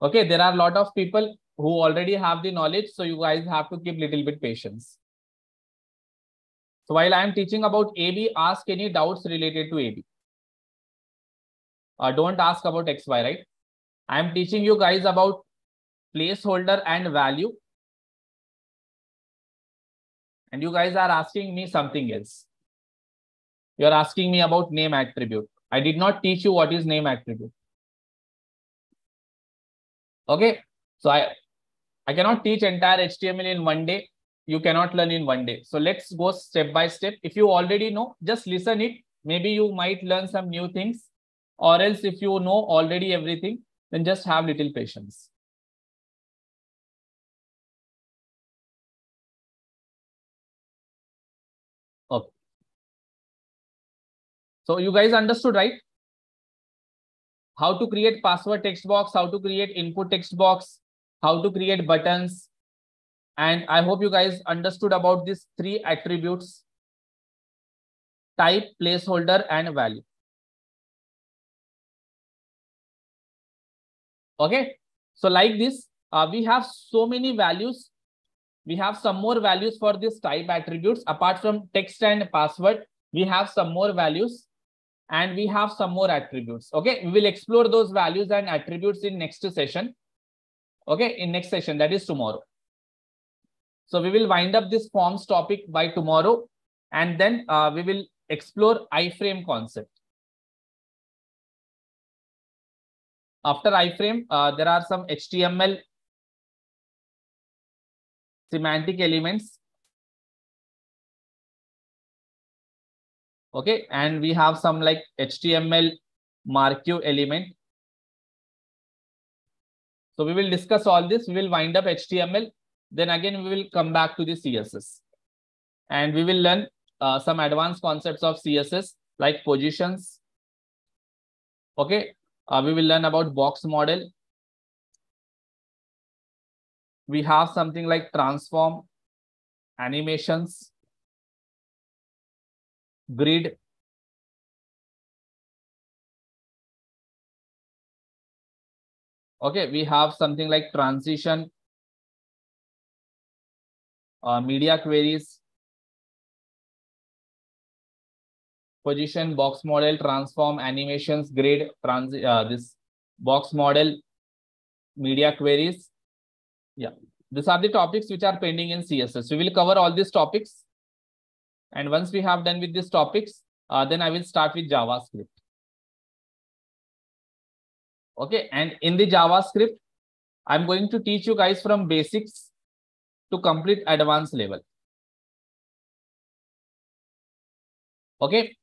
Okay, there are a lot of people who already have the knowledge, so you guys have to keep little bit patience. So while I am teaching about AB, ask any doubts related to AB. Don't ask about XY, right? I am teaching you guys about placeholder and value. And you guys are asking me something else. You are asking me about name attribute. I did not teach you what is name attribute. Okay, so I cannot teach entire HTML in one day. You cannot learn in one day. So let's go step by step. If you already know, just listen it. Maybe you might learn some new things, or else if you know already everything, then just have little patience. Okay. So you guys understood, right? How to create password text box, how to create input text box, how to create buttons. And I hope you guys understood about these three attributes: type, placeholder, and value. Okay. So like this, we have so many values. We have some more values for this type attributes. Apart from text and password, we have some more values and we have some more attributes. Okay. We will explore those values and attributes in next session. Okay. In next session, that is tomorrow. So we will wind up this forms topic by tomorrow, and then we will explore iframe concept. After iframe, there are some HTML semantic elements. Okay, and we have some like HTML marquee element. So we will discuss all this. We will wind up HTML. Then again, we will come back to the CSS. And we will learn some advanced concepts of CSS like positions. Okay, we will learn about box model. We have something like transform, animations, grid. Okay, we have something like transition, media queries, position, box model, transform, animations, grid, this box model, media queries. Yeah, these are the topics which are pending in CSS. We will cover all these topics. And once we have done with these topics, then I will start with JavaScript. Okay, and in the JavaScript, I'm going to teach you guys from basics to complete advanced level. Okay.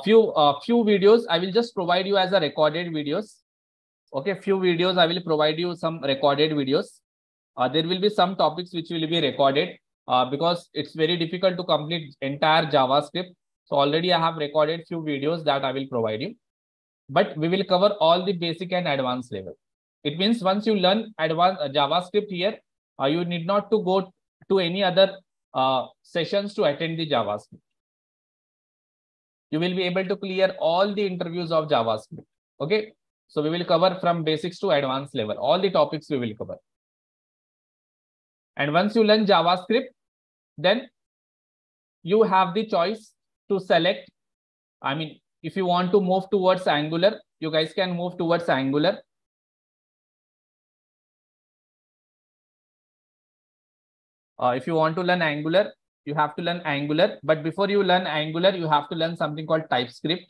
Few videos I will just provide you as a recorded videos. Okay, few videos I will provide you some recorded videos. There will be some topics which will be recorded because it's very difficult to complete entire JavaScript. So already I have recorded few videos that I will provide you. But we will cover all the basic and advanced level. It means once you learn advanced JavaScript here, you need not to go to any other sessions to attend the JavaScript. You will be able to clear all the interviews of JavaScript. Okay. So we will cover from basics to advanced level. All the topics we will cover. And once you learn JavaScript, then you have the choice to select. I mean, if you want to move towards Angular, you guys can move towards Angular. If you want to learn Angular, you have to learn Angular. But before you learn Angular, you have to learn something called TypeScript.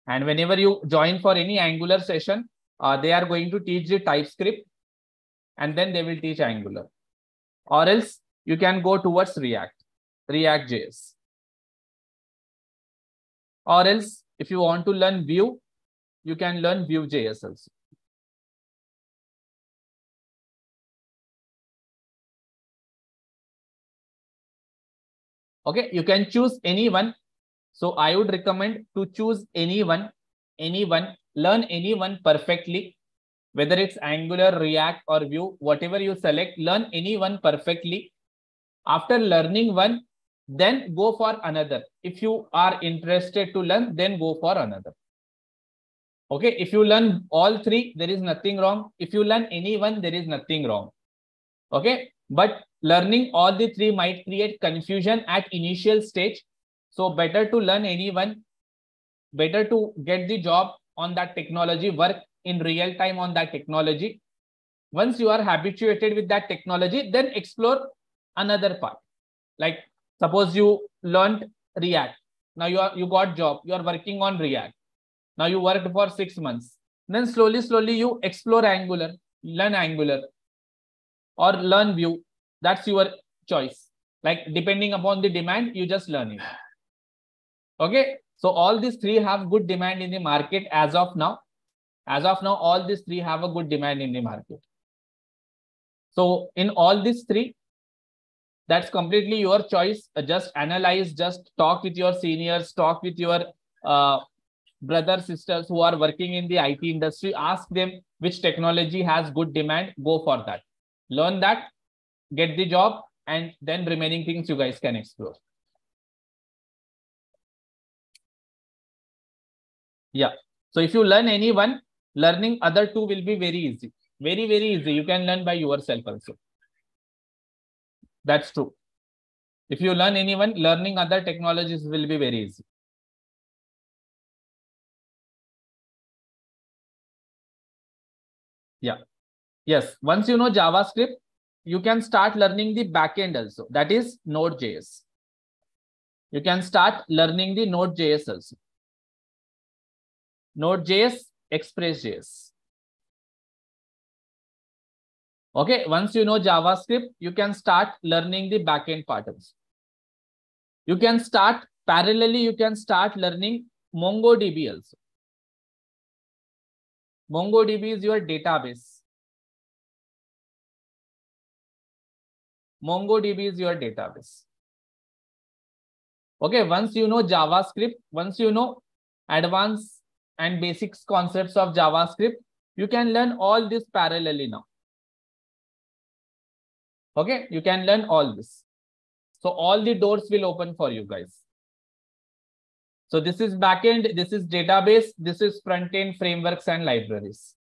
And whenever you join for any Angular session, they are going to teach the TypeScript and then they will teach Angular. Or else you can go towards React.js. Or else if you want to learn Vue, you can learn Vue.js also. Okay, you can choose any one. So I would recommend to choose anyone, learn anyone perfectly, whether it's Angular, React or Vue, whatever you select, learn anyone perfectly. After learning one, then go for another. If you are interested to learn, then go for another. Okay, if you learn all three, there is nothing wrong. If you learn any one, there is nothing wrong. Okay, but learning all the three might create confusion at initial stage. So better to learn any one, better to get the job on that technology, work in real time on that technology. Once you are habituated with that technology, then explore another part. Like suppose you learned React. Now you got job, you are working on React. Now you worked for 6 months. Then slowly you explore Angular, learn Angular or learn Vue. That's your choice. Like depending upon the demand, you just learn it. Okay. So all these three have good demand in the market as of now. As of now, all these three have a good demand in the market. So in all these three, that's completely your choice. Just analyze, just talk with your seniors, talk with your brothers, sisters who are working in the IT industry. Ask them which technology has good demand. Go for that. Learn that, get the job, and then remaining things you guys can explore. Yeah. So if you learn any one, learning other two will be very easy. Very, very easy. You can learn by yourself also. That's true. If you learn any one, learning other technologies will be very easy. Yeah. Yes. Once you know JavaScript, you can start learning the backend also. That is Node.js. You can start learning the Node.js also. Node.js, Express.js. Okay. Once you know JavaScript, you can start learning the backend patterns. You can start parallelly, you can start learning MongoDB also. MongoDB is your database. MongoDB is your database. Okay, once you know JavaScript, once you know advanced and basics concepts of JavaScript, you can learn all this parallelly now. Okay, you can learn all this. So all the doors will open for you guys. So this is backend, this is database, this is front-end frameworks and libraries.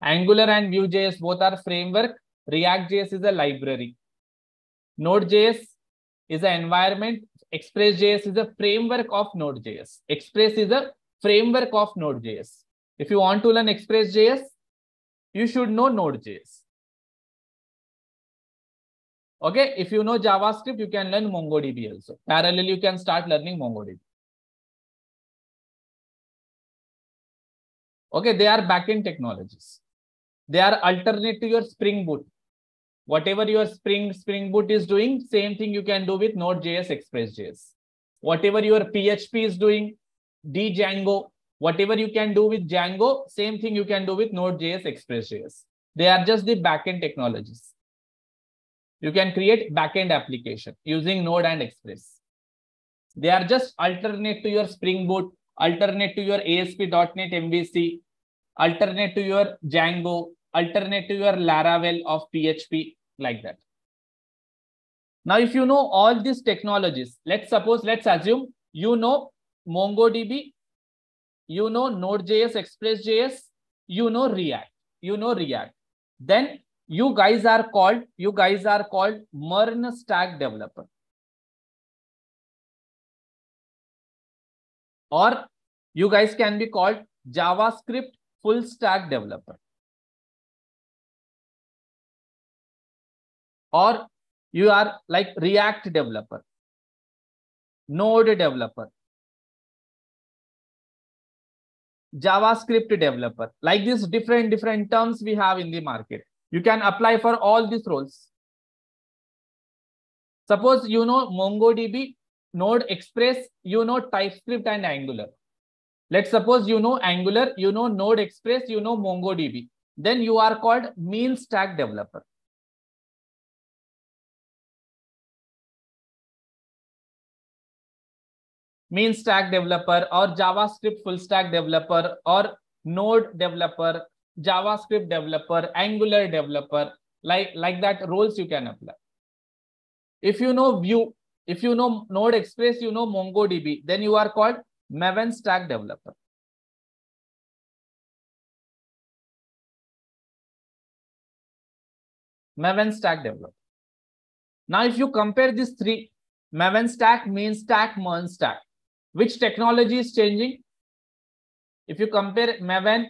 Angular and Vue.js both are framework. React.js is a library. Node.js is an environment. Express.js is a framework of Node.js. Express is a framework of Node.js. If you want to learn Express.js, you should know Node.js. Okay, if you know JavaScript, you can learn MongoDB also. Parallelly, you can start learning MongoDB. Okay, they are backend technologies. They are alternate to your Spring Boot. Whatever your Spring Boot is doing, same thing you can do with Node.js, Express.js. Whatever your PHP is doing, Django, whatever you can do with Django, same thing you can do with Node.js, Express.js. They are just the backend technologies. You can create backend application using Node and Express. They are just alternate to your Spring Boot, alternate to your ASP.NET MVC, alternate to your Django, alternate to your Laravel of PHP, like that. Now, if you know all these technologies, let's assume you know MongoDB, you know Node.js, Express.js, you know React. Then you guys are called MERN stack developer. Or you guys can be called JavaScript full stack developer. or you are like React developer, Node developer, JavaScript developer. Like this, different terms we have in the market. You can apply for all these roles. Suppose you know MongoDB, Node Express, you know TypeScript and Angular. Let's suppose you know Angular, you know Node Express, you know MongoDB. Then you are called mean stack developer. Mean stack developer or JavaScript full stack developer or Node developer, JavaScript developer, Angular developer, like that roles you can apply. If you know Vue, if you know Node Express, you know MongoDB, then you are called Maven stack developer. Maven stack developer. Now, if you compare these three, Maven stack, mean stack, Mern stack, which technology is changing? If you compare Maven,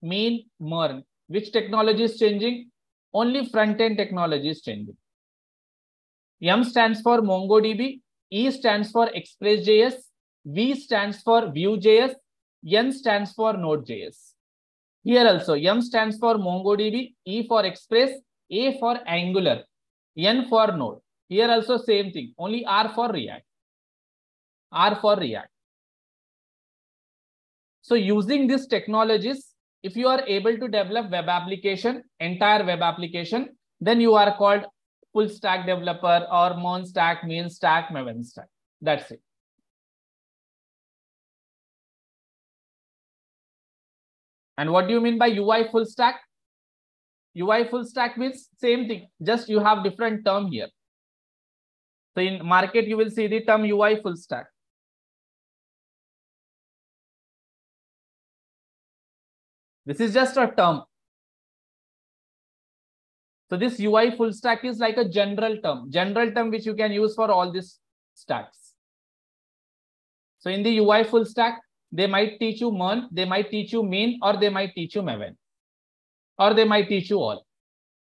mean, Mern, which technology is changing? Only front-end technology is changing. M stands for MongoDB, E stands for Express.js, V stands for Vue.js, N stands for Node.js. Here also, M stands for MongoDB, E for Express, A for Angular, N for Node. Here also same thing, only R for React. R for React. So using these technologies, if you are able to develop web application, entire web application, then you are called full stack developer or Mern stack, mean stack, Maven stack. That's it. And what do you mean by UI full stack? UI full stack means same thing, just you have different term here. So in market, you will see the term UI full stack. This is just a term. So this UI full stack is like a general term which you can use for all these stacks. So in the UI full stack, they might teach you Mern, they might teach you mean, or they might teach you Maven, or they might teach you all.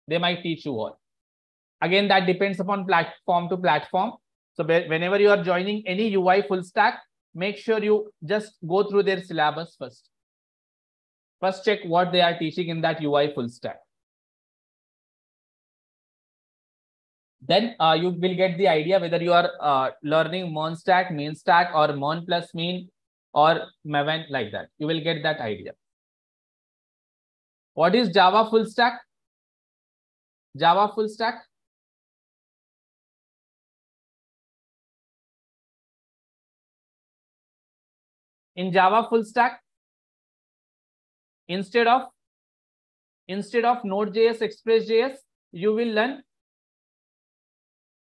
They might teach you all. Again, that depends upon platform to platform. So whenever you are joining any UI full stack, make sure you just go through their syllabus first. First check what they are teaching in that UI full stack. Then you will get the idea whether you are learning Mern stack, mean stack, or Mern plus mean, or Maven, like that. You will get that idea. What is Java full stack? Java full stack. In Java full stack, instead of Node.js, Express.js, you will learn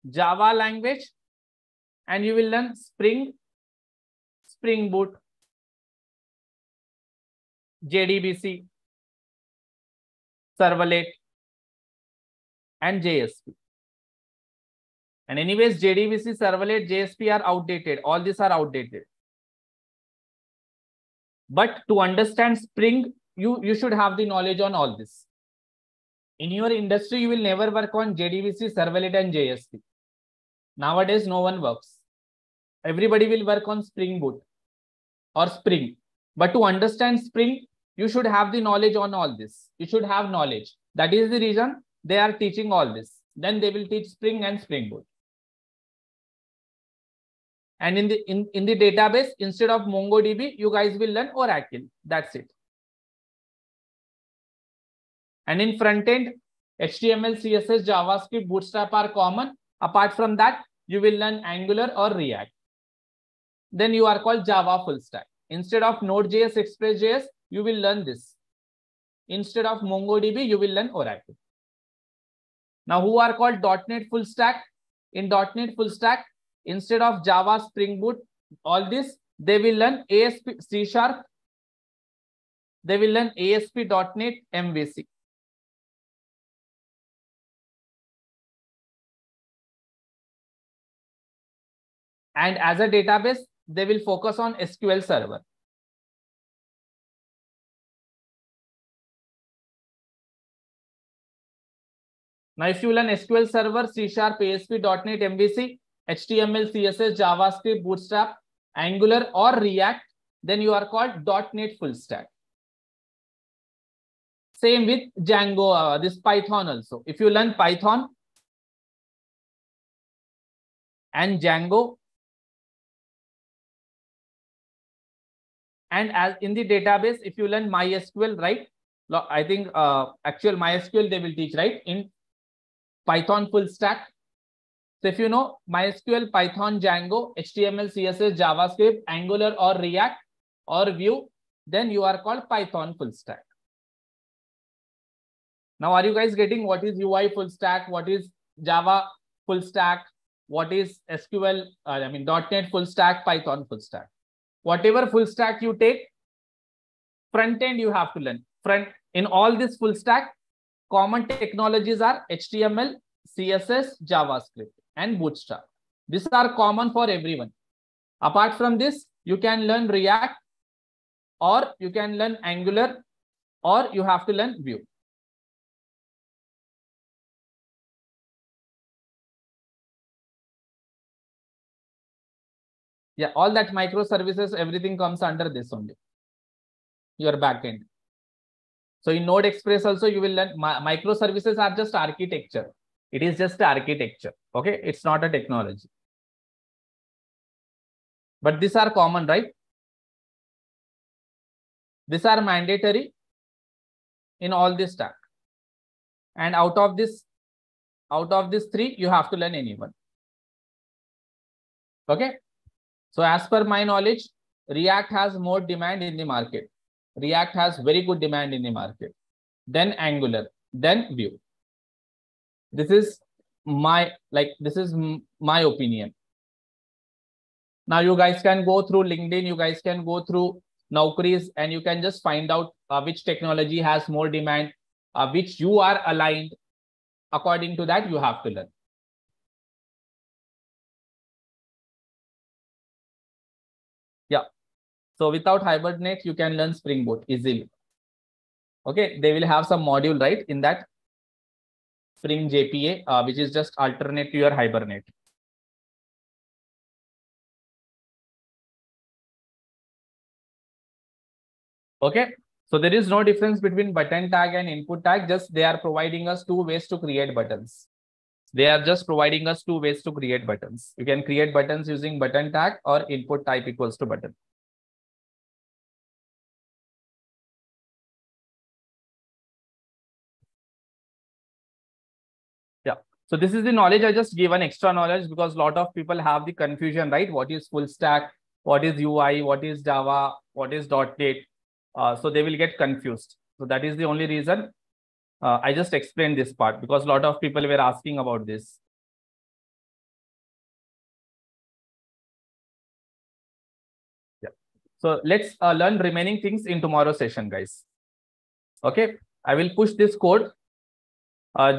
Java language, and you will learn Spring Boot, JDBC, Servlet, and JSP. And anyways, JDBC, Servlet, JSP are outdated. All these are outdated. But to understand Spring, you should have the knowledge on all this. In your industry, you will never work on JDBC, Servlet, and JSP. Nowadays, no one works. Everybody will work on Spring Boot or Spring. But to understand Spring, you should have the knowledge on all this. You should have knowledge. That is the reason they are teaching all this. Then they will teach Spring and Spring Boot. And in the database, instead of MongoDB, you guys will learn Oracle. That's it. And in front end, HTML, CSS, JavaScript, Bootstrap are common. Apart from that, you will learn Angular or React. Then you are called Java full stack. Instead of Node.js, Express.js, you will learn this. Instead of MongoDB, you will learn Oracle. Now, who are called .NET full stack? In .NET full stack, instead of Java, Spring Boot, all this, they will learn ASP, C#. They will learn ASP.NET MVC. And as a database, they will focus on SQL Server. Now, if you learn SQL Server, C#, ASP, .NET, MVC, HTML, CSS, JavaScript, Bootstrap, Angular, or React, then you are called .NET full stack. Same with Django, this Python also. If you learn Python and Django, and as in the database, if you learn MySQL, right? I think actual MySQL they will teach, right? In Python full stack. So if you know MySQL, Python, Django, HTML, CSS, JavaScript, Angular, or React, or Vue, then you are called Python full stack. Now, are you guys getting what is UI full stack? What is Java full stack? What is SQL? .NET full stack, Python full stack. Whatever full stack you take, front end you have to learn. In all this full stack, common technologies are HTML, CSS, JavaScript, and Bootstrap. These are common for everyone. Apart from this, you can learn React, or you can learn Angular, or you have to learn Vue. Yeah, all that microservices, everything comes under this only, your backend. So in Node Express also, you will learn microservices are just architecture. It is just architecture. Okay, it's not a technology. But these are common, right? These are mandatory in all this stack. And out of this three, you have to learn any one. Okay. So as per my knowledge, React has more demand in the market. React has very good demand in the market. Then Angular, then Vue. This is my opinion. Now you guys can go through LinkedIn, you guys can go through Naukris, and you can just find out which technology has more demand, which you are aligned. According to that, you have to learn. Yeah. So without Hibernate, you can learn Spring Boot easily. Okay, they will have some module, right, in that Spring JPA, which is just alternate to your Hibernate. Okay, so there is no difference between button tag and input tag. Just they are providing us two ways to create buttons. They are just providing us two ways to create buttons. You can create buttons using button tag or input type equals to button. Yeah. So this is the knowledge I just given extra knowledge because a lot of people have the confusion, right? What is full stack? What is UI? What is Java? What is .NET? So they will get confused. So that is the only reason I just explained this part because a lot of people were asking about this. Yeah. So let's learn remaining things in tomorrow's session, guys. Okay. I will push this code.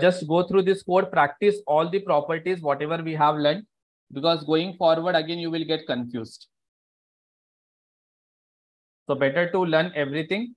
Just go through this code, practice all the properties, whatever we have learned, because going forward, again, you will get confused. So better to learn everything